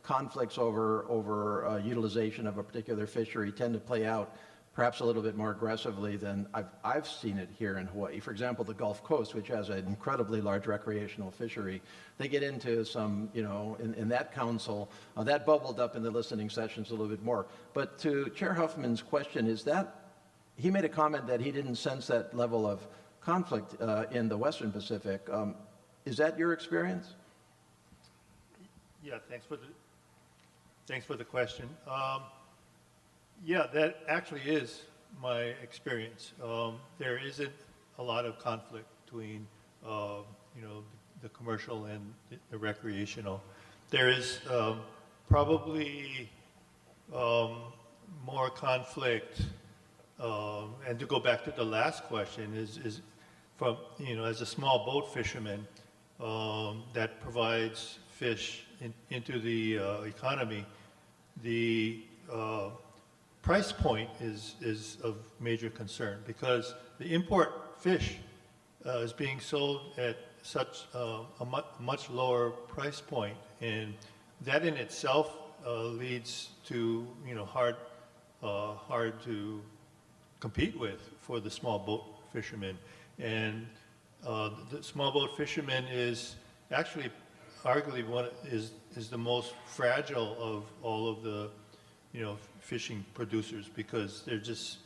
conflicts over utilization of a particular fishery tend to play out perhaps a little bit more aggressively than I've seen it here in Hawaii. For example, the Gulf Coast, which has an incredibly large recreational fishery, they get into some, in that council, that bubbled up in the listening sessions a little bit more. But to Chair Huffman's question, he made a comment that he didn't sense that level of conflict in the Western Pacific. Is that your experience? Yeah, thanks for the question. Yeah, that actually is my experience. There isn't a lot of conflict between, the commercial and the recreational. There is probably more conflict, and to go back to the last question, is from, as a small boat fisherman that provides fish into the economy, the price point is of major concern because the import fish is being sold at such a much lower price point, and that in itself leads to hard to compete with for the small boat fishermen. And the small boat fisherman is actually arguably is the most fragile of all of the fishing producers, because they're just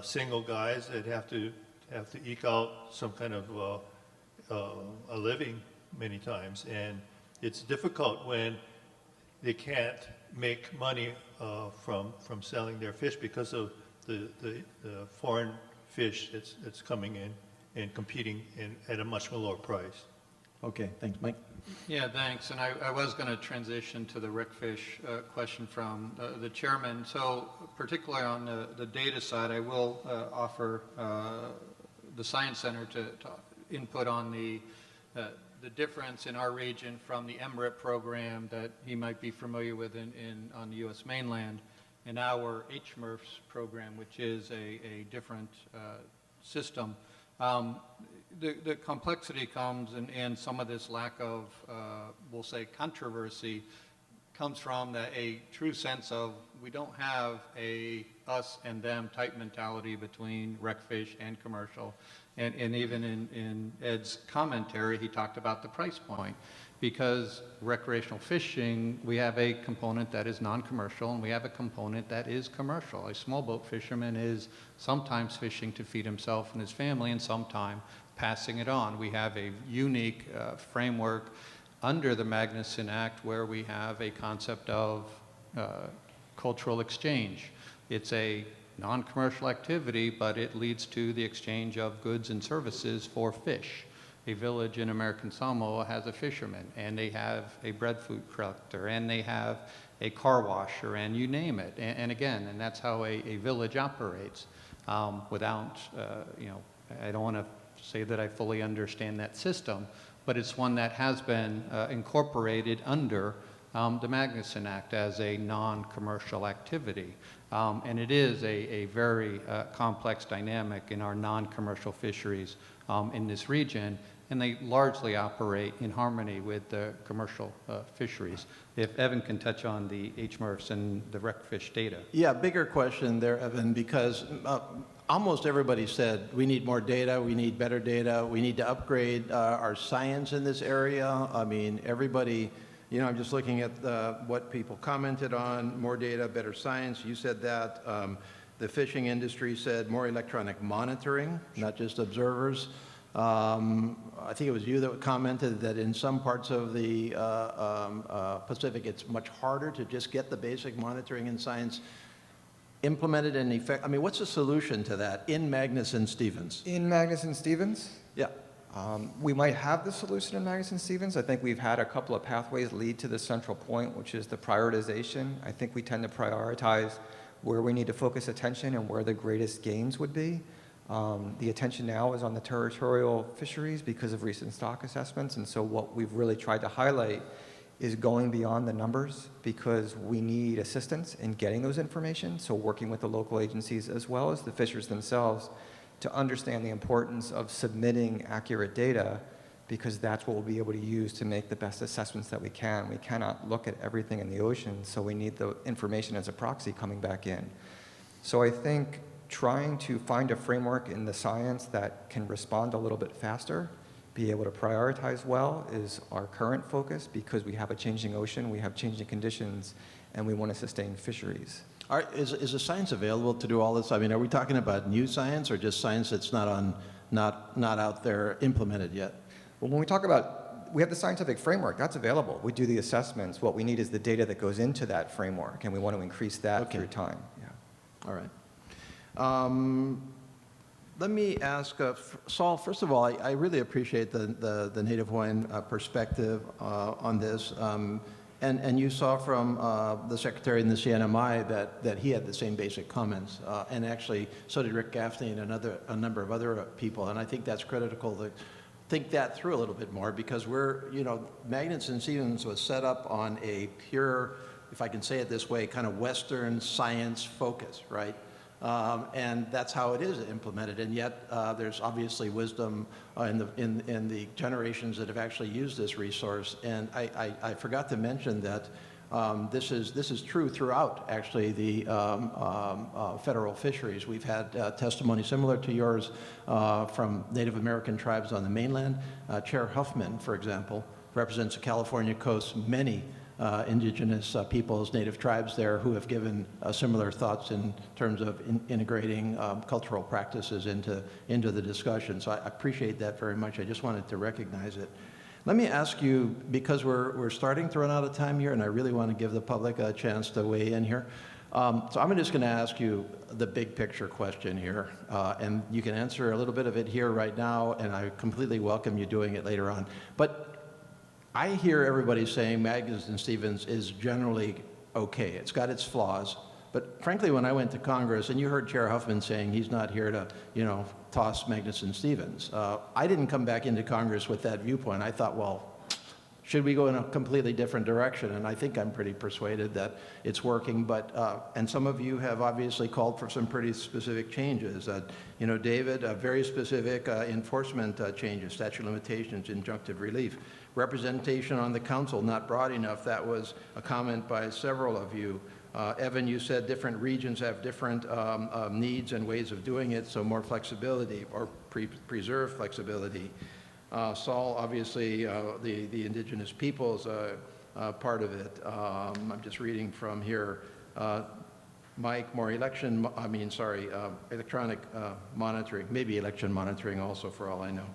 single guys that have to eke out some kind of a living many times, and it's difficult when they can't make money from selling their fish because of the foreign fish that's coming in and competing at a much lower price. Okay, thanks, Mike. Yeah, thanks. And I was going to transition to the RICFISH question from the chairman. So particularly on the data side, I will offer the Science Center to input on the difference in our region from the MRIP program that he might be familiar with on the U.S. mainland, and our HMRFS program, which is a different system. The complexity comes, and some of this lack of, we'll say, controversy comes from a true sense of we don't have a us and them type mentality between recfish and commercial. And even in Ed's commentary, he talked about the price point. Because recreational fishing, we have a component that is non-commercial and we have a component that is commercial. A small boat fisherman is sometimes fishing to feed himself and his family and sometimes passing it on. We have a unique framework under the Magnuson Act where we have a concept of cultural exchange. It's a non-commercial activity, but it leads to the exchange of goods and services for fish. A village in American Samoa has a fisherman, and they have a breadfruit collector, and they have a car washer, and you name it. And again, and that's how a village operates. Without, I don't want to say that I fully understand that system, but it's one that has been incorporated under the Magnuson Act as a non-commercial activity. And it is a very complex dynamic in our non-commercial fisheries in this region, and they largely operate in harmony with the commercial fisheries. If Evan can touch on the HMRFs and the RecFish data. Yeah, bigger question there, Evan, because almost everybody said we need more data, we need better data, we need to upgrade our science in this area. I mean, everybody, I'm just looking at what people commented on, more data, better science. You said that. The fishing industry said more electronic monitoring, not just observers. I think it was you that commented that in some parts of the Pacific, it's much harder to just get the basic monitoring and science implemented and effect. I mean, what's the solution to that in Magnuson-Stevens? In Magnuson-Stevens? Yeah. We might have the solution in Magnuson-Stevens. I think we've had a couple of pathways lead to the central point, which is the prioritization. I think we tend to prioritize where we need to focus attention and where the greatest gains would be. The attention now is on the territorial fisheries because of recent stock assessments, and so what we've really tried to highlight is going beyond the numbers because we need assistance in getting those information. So working with the local agencies as well as the fishers themselves to understand the importance of submitting accurate data, because that's what we'll be able to use to make the best assessments that we can. We cannot look at everything in the ocean, so we need the information as a proxy coming back in. So I think trying to find a framework in the science that can respond a little bit faster, be able to prioritize well, is our current focus, because we have a changing ocean, we have changing conditions, and we want to sustain fisheries. Is the science available to do all this? I mean, are we talking about new science or just science that's not out there implemented yet? Well, when we talk about, we have the scientific framework, that's available. We do the assessments. What we need is the data that goes into that framework, and we want to increase that through time. Yeah. All right. Let me ask, Saul, first of all, I really appreciate the Native Hawaiian perspective on this. And you saw from the Secretary in the CNMI that he had the same basic comments. And actually, so did Rick Gaffney and a number of other people. And I think that's critical to think that through a little bit more, because Magnuson-Stevens was set up on a pure, if I can say it this way, kind of Western science focus, right? And that's how it is implemented. And yet there's obviously wisdom in the generations that have actually used this resource. And I forgot to mention that this is true throughout, actually, the federal fisheries. We've had testimony similar to yours from Native American tribes on the mainland. Chair Huffman, for example, represents the California coast, many indigenous peoples, native tribes there, who have given similar thoughts in terms of integrating cultural practices into the discussion. So I appreciate that very much. I just wanted to recognize it. Let me ask you, because we're starting to run out of time here, and I really want to give the public a chance to weigh in here. So I'm just going to ask you the big picture question here, and you can answer a little bit of it here right now, and I completely welcome you doing it later on. But I hear everybody saying Magnuson-Stevens is generally okay. It's got its flaws. But frankly, when I went to Congress, and you heard Chair Huffman saying he's not here to, toss Magnuson-Stevens. I didn't come back into Congress with that viewpoint. I thought, well, should we go in a completely different direction? And I think I'm pretty persuaded that it's working. But and some of you have obviously called for some pretty specific changes. David, very specific enforcement changes, statute of limitations, injunctive relief. Representation on the council not broad enough. That was a comment by several of you. Evan, you said different regions have different needs and ways of doing it, so more flexibility or preserve flexibility. Saul, obviously, the indigenous peoples part of it. I'm just reading from here. Mike, more electronic monitoring, maybe election monitoring also, for all I know.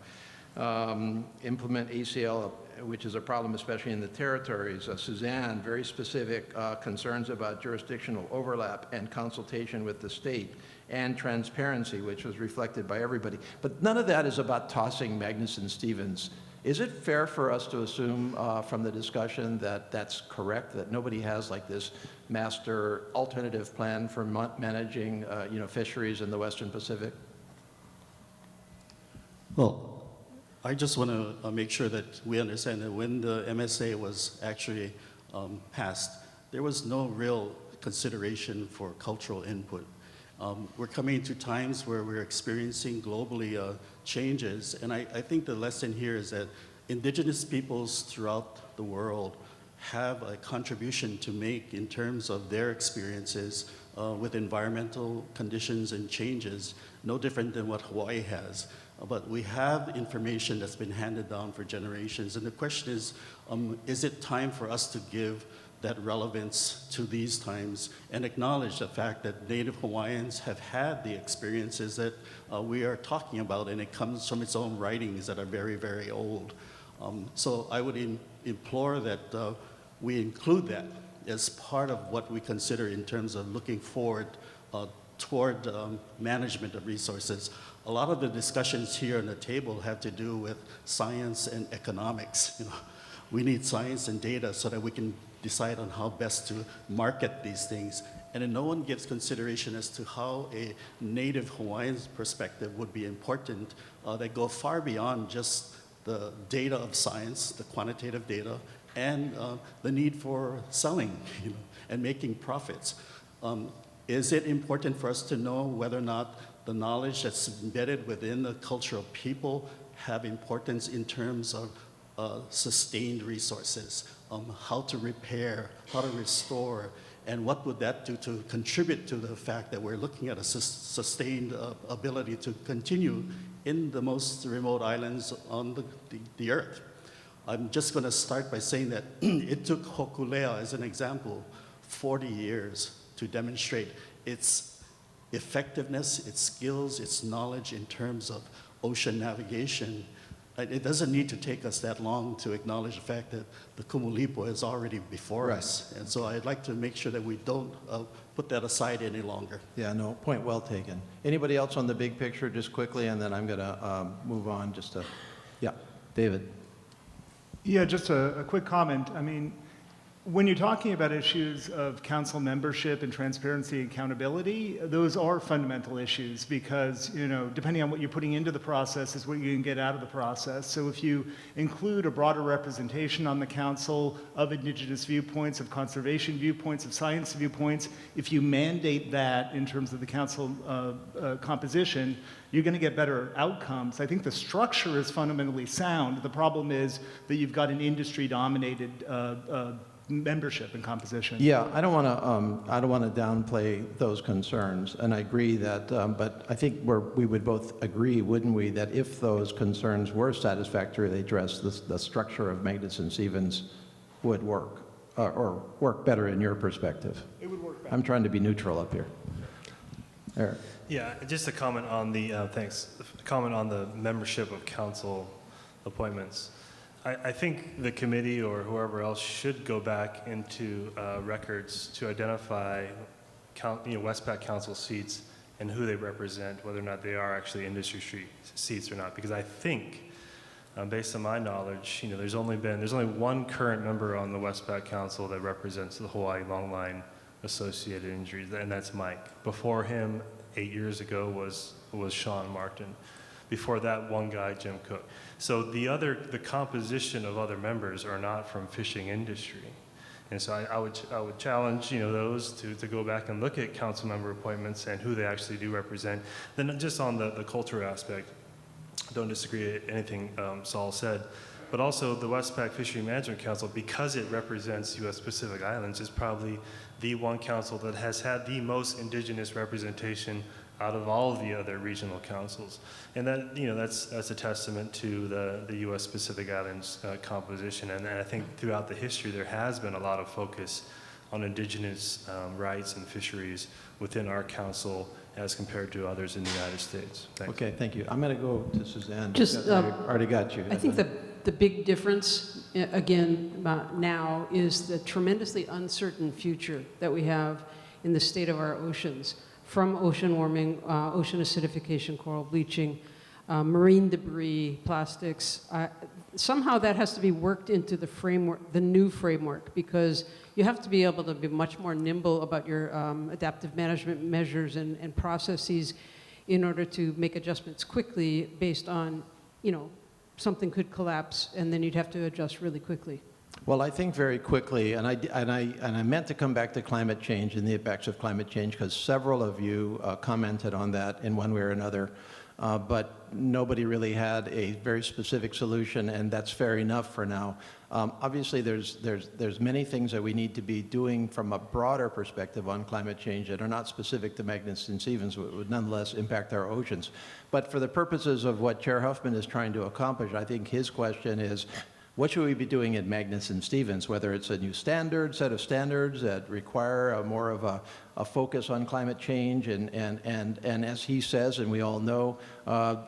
Implement ACL, which is a problem especially in the territories. SUZANNA, very specific concerns about jurisdictional overlap and consultation with the state, and transparency, which was reflected by everybody. But none of that is about tossing Magnuson-Stevens. Is it fair for us to assume from the discussion that that's correct, that nobody has like this master alternative plan for managing fisheries in the Western Pacific? Well, I just want to make sure that we understand that when the MSA was actually passed, there was no real consideration for cultural input. We're coming to times where we're experiencing globally changes, and I think the lesson here is that indigenous peoples throughout the world have a contribution to make in terms of their experiences with environmental conditions and changes, no different than what Hawaii has. But we have information that's been handed down for generations, and the question is it time for us to give that relevance to these times and acknowledge the fact that Native Hawaiians have had the experiences that we are talking about, and it comes from its own writings that are very, very old. So I would implore that we include that as part of what we consider in terms of looking forward toward management of resources. A lot of the discussions here on the table have to do with science and economics. We need science and data so that we can decide on how best to market these things. And then no one gives consideration as to how a Native Hawaiian's perspective would be important that go far beyond just the data of science, the quantitative data, and the need for selling, and making profits. Is it important for us to know whether or not the knowledge that's embedded within the culture of people have importance in terms of sustained resources, how to repair, how to restore, and what would that do to contribute to the fact that we're looking at a sustained ability to continue in the most remote islands on the earth. I'm just going to start by saying that it took Hokulea, as an example, 40 years to demonstrate its effectiveness, its skills, its knowledge in terms of ocean navigation. It doesn't need to take us that long to acknowledge the fact that the Kumulipo is already before us. And so I'd like to make sure that we don't put that aside any longer. Yeah, no, point well taken. Anybody else on the big picture, just quickly, and then I'm going to move on just to, yeah, David. Yeah, just a quick comment. I mean, when you're talking about issues of council membership and transparency and accountability, those are fundamental issues because, depending on what you're putting into the process is what you can get out of the process. So if you include a broader representation on the council of indigenous viewpoints, of conservation viewpoints, of science viewpoints, if you mandate that in terms of the council composition, you're going to get better outcomes. I think the structure is fundamentally sound. The problem is that you've got an industry-dominated membership and composition. Yeah, I don't want to downplay those concerns, and I agree that. But I think we would both agree, wouldn't we, that if those concerns were satisfactorily addressed, the structure of Magnuson-Stevens would work, or work better in your perspective. It would work better. I'm trying to be neutral up here. Eric. Yeah, just a comment on the comment on the membership of council appointments. I think the committee or whoever else should go back into records to identify Westpac Council seats and who they represent, whether or not they are actually industry street seats or not. Because I think, based on my knowledge, there's only one current member on the Westpac Council that represents the Hawaii Longline Associated Injuries, and that's Mike. Before him, 8 years ago, was Sean Martin. Before that, one guy, Jim Cook. So the composition of other members are not from fishing industry. And so I would challenge those to go back and look at council member appointments and who they actually do represent. Then just on the culture aspect, don't disagree with anything Saul said, but also the Westpac Fishery Management Council, because it represents U.S. Pacific Islands, is probably the one council that has had the most indigenous representation out of all of the other regional councils. And that, that's a testament to the U.S. Pacific Islands composition. And I think throughout the history, there has been a lot of focus on indigenous rights and fisheries within our council as compared to others in the United States. Thanks. Okay, thank you. I'm going to go to Suzanne. Just, I already got you. I think the big difference, again, now is the tremendously uncertain future that we have in the state of our oceans, from ocean warming, ocean acidification, coral bleaching, marine debris, plastics. Somehow that has to be worked into the framework, the new framework, because you have to be able to be much more nimble about your adaptive management measures and processes in order to make adjustments quickly based on, something could collapse and then you'd have to adjust really quickly. Well, I think very quickly, and I meant to come back to climate change and the effects of climate change because several of you commented on that in one way or another, but nobody really had a very specific solution, and that's fair enough for now. Obviously, there's many things that we need to be doing from a broader perspective on climate change that are not specific to Magnuson-Stevens, but would nonetheless impact our oceans. But for the purposes of what Chair Huffman is trying to accomplish, I think his question is, what should we be doing at Magnuson-Stevens, whether it's a new set of standards that require more of a focus on climate change and as he says, and we all know,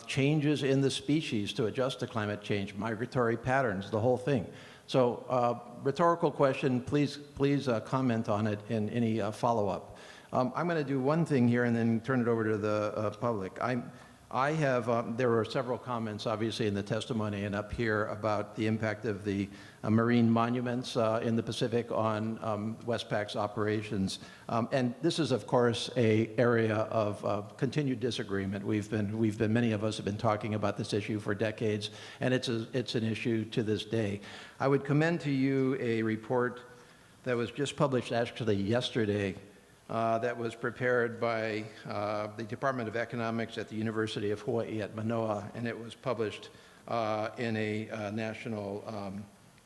changes in the species to adjust to climate change, migratory patterns, the whole thing. So rhetorical question, please comment on it in any follow-up. I'm going to do one thing here and then turn it over to the public. There were several comments, obviously, in the testimony and up here about the impact of the marine monuments in the Pacific on Westpac's operations. And this is, of course, an area of continued disagreement. Many of us have been talking about this issue for decades, and it's an issue to this day. I would commend to you a report that was just published actually yesterday that was prepared by the Department of Economics at the University of Hawaii at Manoa, and it was published in a national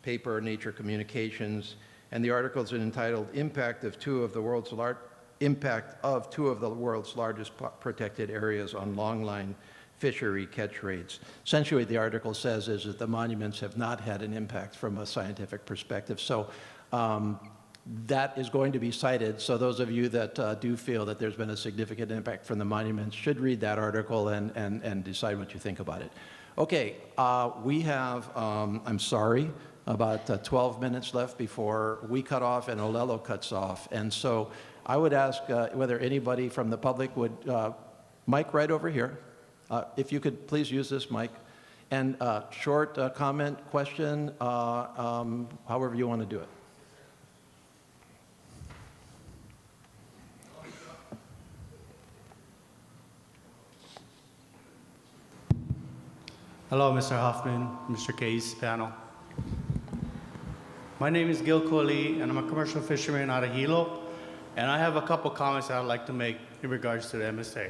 paper, Nature Communications, and the article is entitled "Impact of two of the world's largest protected areas on longline fishery catch rates." Essentially, what the article says is that the monuments have not had an impact from a scientific perspective. So that is going to be cited. So those of you that do feel that there's been a significant impact from the monuments should read that article and decide what you think about it. Okay, we have, I'm sorry, about 12 minutes left before we cut off and Olelo cuts off. And so I would ask whether anybody from the public would, Mike right over here, if you could please use this mic, and short comment, question, however you want to do it. Hello, Mr. Huffman, Mr. Case, panel. My name is Gil Kohli, and I'm a commercial fisherman out of Hilo, and I have a couple comments I'd like to make in regards to the MSA.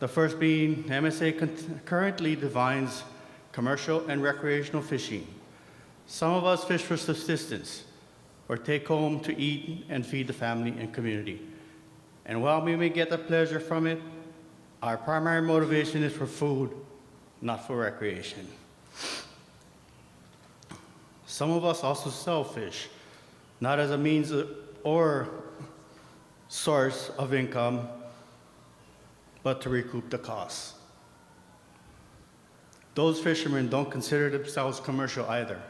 The first being, the MSA currently defines commercial and recreational fishing. Some of us fish for subsistence, or take home to eat and feed the family and community. And while we may get the pleasure from it, our primary motivation is for food, not for recreation. Some of us also sell fish, not as a means or source of income, but to recoup the costs. Those fishermen don't consider themselves commercial either.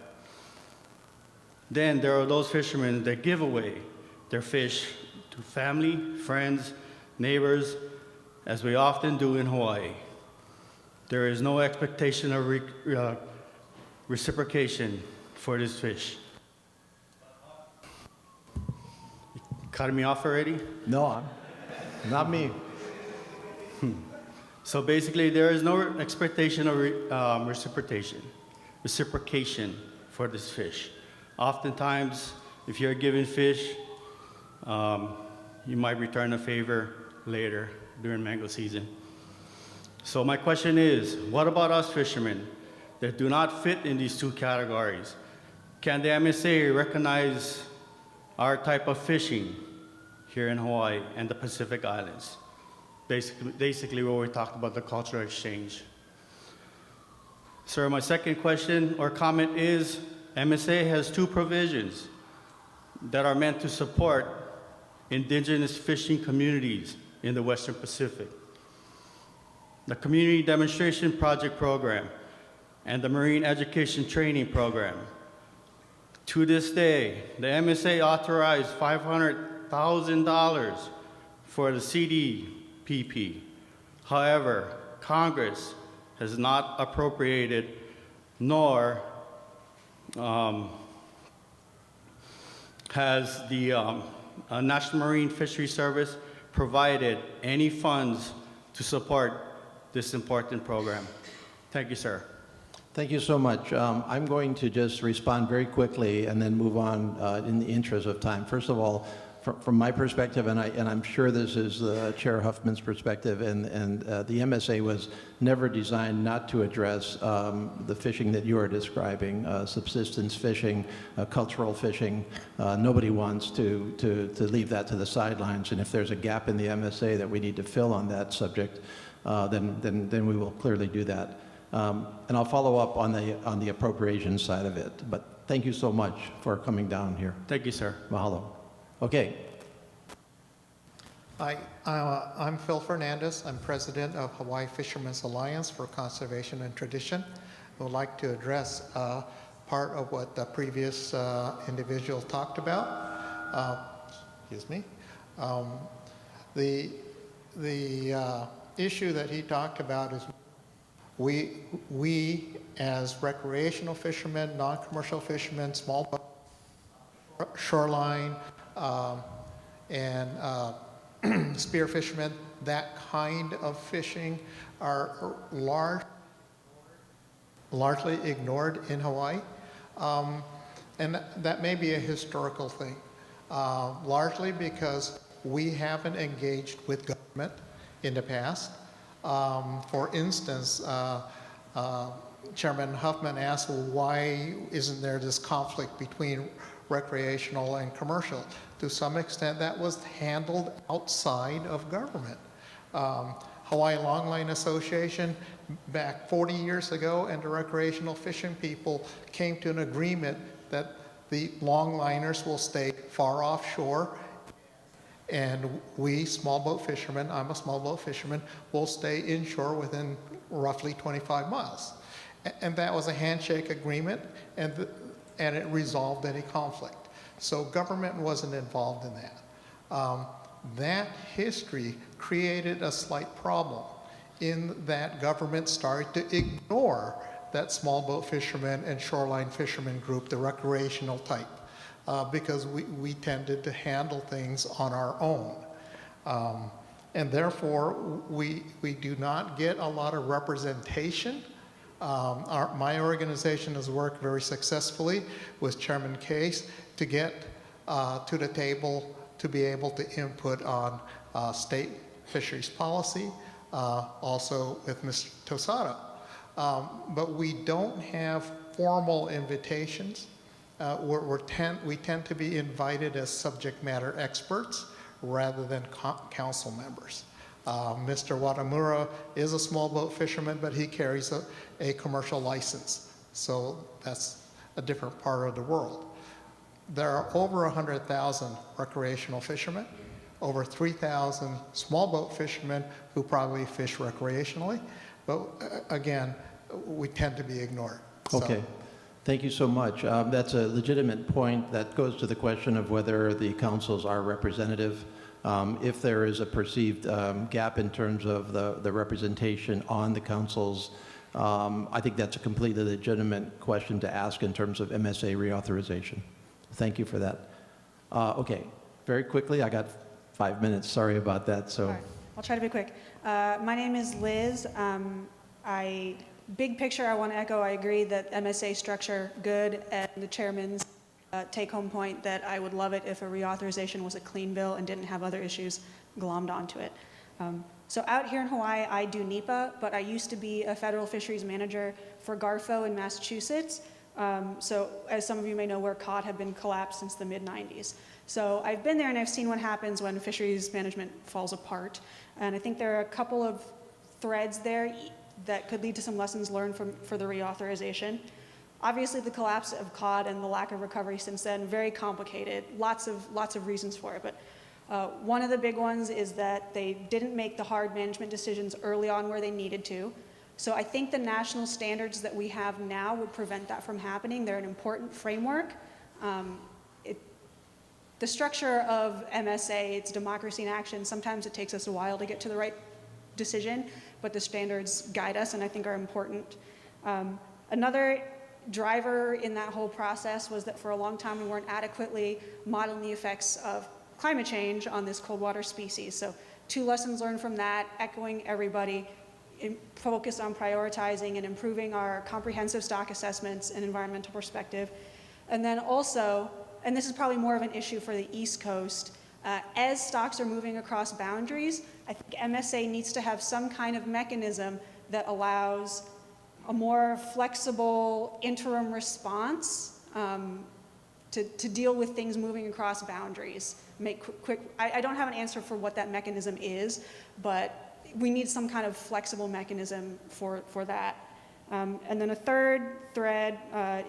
Then there are those fishermen that give away their fish to family, friends, neighbors, as we often do in Hawaii. There is no expectation of reciprocation for this fish. You cutting me off already? No, not me. So basically, there is no expectation of reciprocation for this fish. Oftentimes, if you're given fish, you might return a favor later during mango season. So my question is, what about us fishermen that do not fit in these two categories? Can the MSA recognize our type of fishing here in Hawaii and the Pacific Islands? Basically where we talked about the cultural exchange. Sir, my second question or comment is, MSA has two provisions that are meant to support indigenous fishing communities in the Western Pacific. The Community Demonstration Project Program and the Marine Education Training Program. To this day, the MSA authorized $500,000 for the CDPP. However, Congress has not appropriated nor has the National Marine Fisheries Service provided any funds to support this important program. Thank you, sir. Thank you so much. I'm going to just respond very quickly and then move on in the interest of time. First of all, from my perspective, and I'm sure this is Chair Huffman's perspective, and the MSA was never designed not to address the fishing that you are describing, subsistence fishing, cultural fishing. Nobody wants to leave that to the sidelines, and if there's a gap in the MSA that we need to fill on that subject, then we will clearly do that. And I'll follow up on the appropriation side of it. But thank you so much for coming down here. Thank you, sir. Mahalo. Okay. Hi, I'm Phil Fernandez. I'm president of Hawaii Fishermen's Alliance for Conservation and Tradition. I would like to address part of what the previous individual talked about. Excuse me. The issue that he talked about is we as recreational fishermen, non-commercial fishermen, small boat, shoreline, and spear fishermen, that kind of fishing are largely ignored in Hawaii. And that may be a historical thing, largely because we haven't engaged with government in the past. For instance, Chairman Huffman asked, well, why isn't there this conflict between recreational and commercial? To some extent, that was handled outside of government. Hawaii Longline Association, back 40 years ago, and the recreational fishing people came to an agreement that the longliners will stay far offshore, and we, small boat fishermen, I'm a small boat fisherman, will stay inshore within roughly 25 miles. And that was a handshake agreement, and it resolved any conflict. So government wasn't involved in that. That history created a slight problem in that government started to ignore that small boat fishermen and shoreline fishermen group, the recreational type, because we tended to handle things on our own. And therefore, we do not get a lot of representation. My organization has worked very successfully with Chairman Case to get to the table to be able to input on state fisheries policy, also with Mr. TOSATTO. But we don't have formal invitations. We tend to be invited as subject matter experts rather than council members. Mr. Watamura is a small boat fisherman, but he carries a commercial license. So that's a different part of the world. There are over 100,000 recreational fishermen, over 3,000 small boat fishermen who probably fish recreationally. But again, we tend to be ignored. Okay. Thank you so much. That's a legitimate point that goes to the question of whether the councils are representative. If there is a perceived gap in terms of the representation on the councils, I think that's a completely legitimate question to ask in terms of MSA reauthorization. Thank you for that. Okay, very quickly, I got 5 minutes. Sorry about that. So, right. I'll try to be quick. My name is Liz. Big picture, I want to echo, I agree that MSA structure good, and the chairman's take-home point that I would love it if a reauthorization was a clean bill and didn't have other issues glommed onto it. So out here in Hawaii, I do NEPA, but I used to be a federal fisheries manager for GARFO in Massachusetts. So as some of you may know, where cod have been collapsed since the mid-90s. So I've been there and I've seen what happens when fisheries management falls apart. And I think there are a couple of threads there that could lead to some lessons learned for the reauthorization. Obviously, the collapse of cod and the lack of recovery since then, very complicated, lots of reasons for it. But one of the big ones is that they didn't make the hard management decisions early on where they needed to. So I think the national standards that we have now would prevent that from happening. They're an important framework. The structure of MSA, it's democracy in action. Sometimes it takes us a while to get to the right decision, but the standards guide us and I think are important. Another driver in that whole process was that for a long time we weren't adequately modeling the effects of climate change on this cold water species. So 2 lessons learned from that, echoing everybody, focus on prioritizing and improving our comprehensive stock assessments and environmental perspective. And then also, and this is probably more of an issue for the East Coast, as stocks are moving across boundaries, I think MSA needs to have some kind of mechanism that allows a more flexible interim response to deal with things moving across boundaries. I don't have an answer for what that mechanism is, but we need some kind of flexible mechanism for that. And then a third thread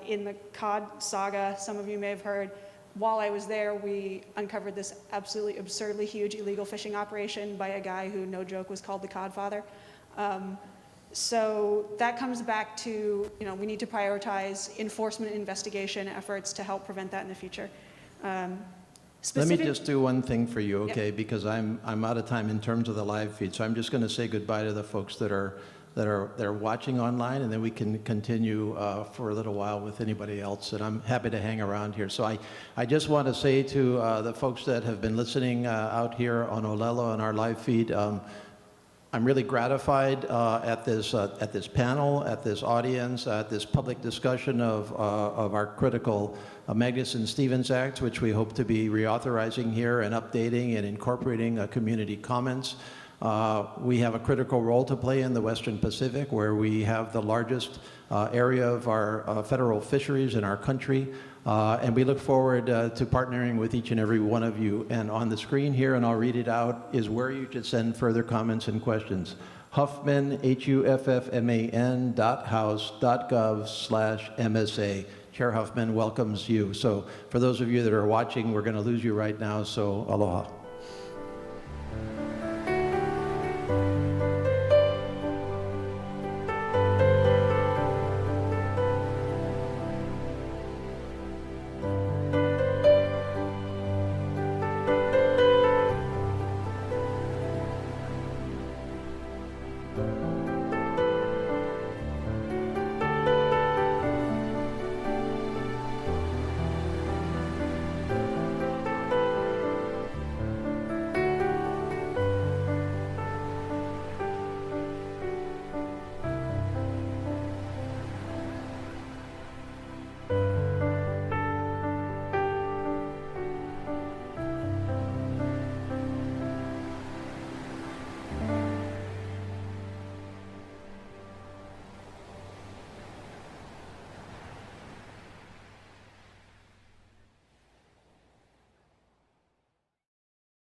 in the cod saga, some of you may have heard, while I was there, we uncovered this absolutely absurdly huge illegal fishing operation by a guy who, no joke, was called the Codfather. So that comes back to, we need to prioritize enforcement and investigation efforts to help prevent that in the future. Let me Specific- just do one thing for you, Yep. okay? Because I'm out of time in terms of the live feed, so I'm just going to say goodbye to the folks that are watching online, and then we can continue for a little while with anybody else. And I'm happy to hang around here. So I just want to say to the folks that have been listening out here on Olelo on our live feed. I'm really gratified at this panel, at this audience, at this public discussion of our critical Magnuson-Stevens Act, which we hope to be reauthorizing here and updating and incorporating community comments. We have a critical role to play in the Western Pacific, where we have the largest area of our federal fisheries in our country. And we look forward to partnering with each and every one of you. And on the screen here, and I'll read it out, is where you should send further comments and questions. Huffman, HUFFMAN.house.gov/MSA. Chair Huffman welcomes you. So for those of you that are watching, we're going to lose you right now, so aloha.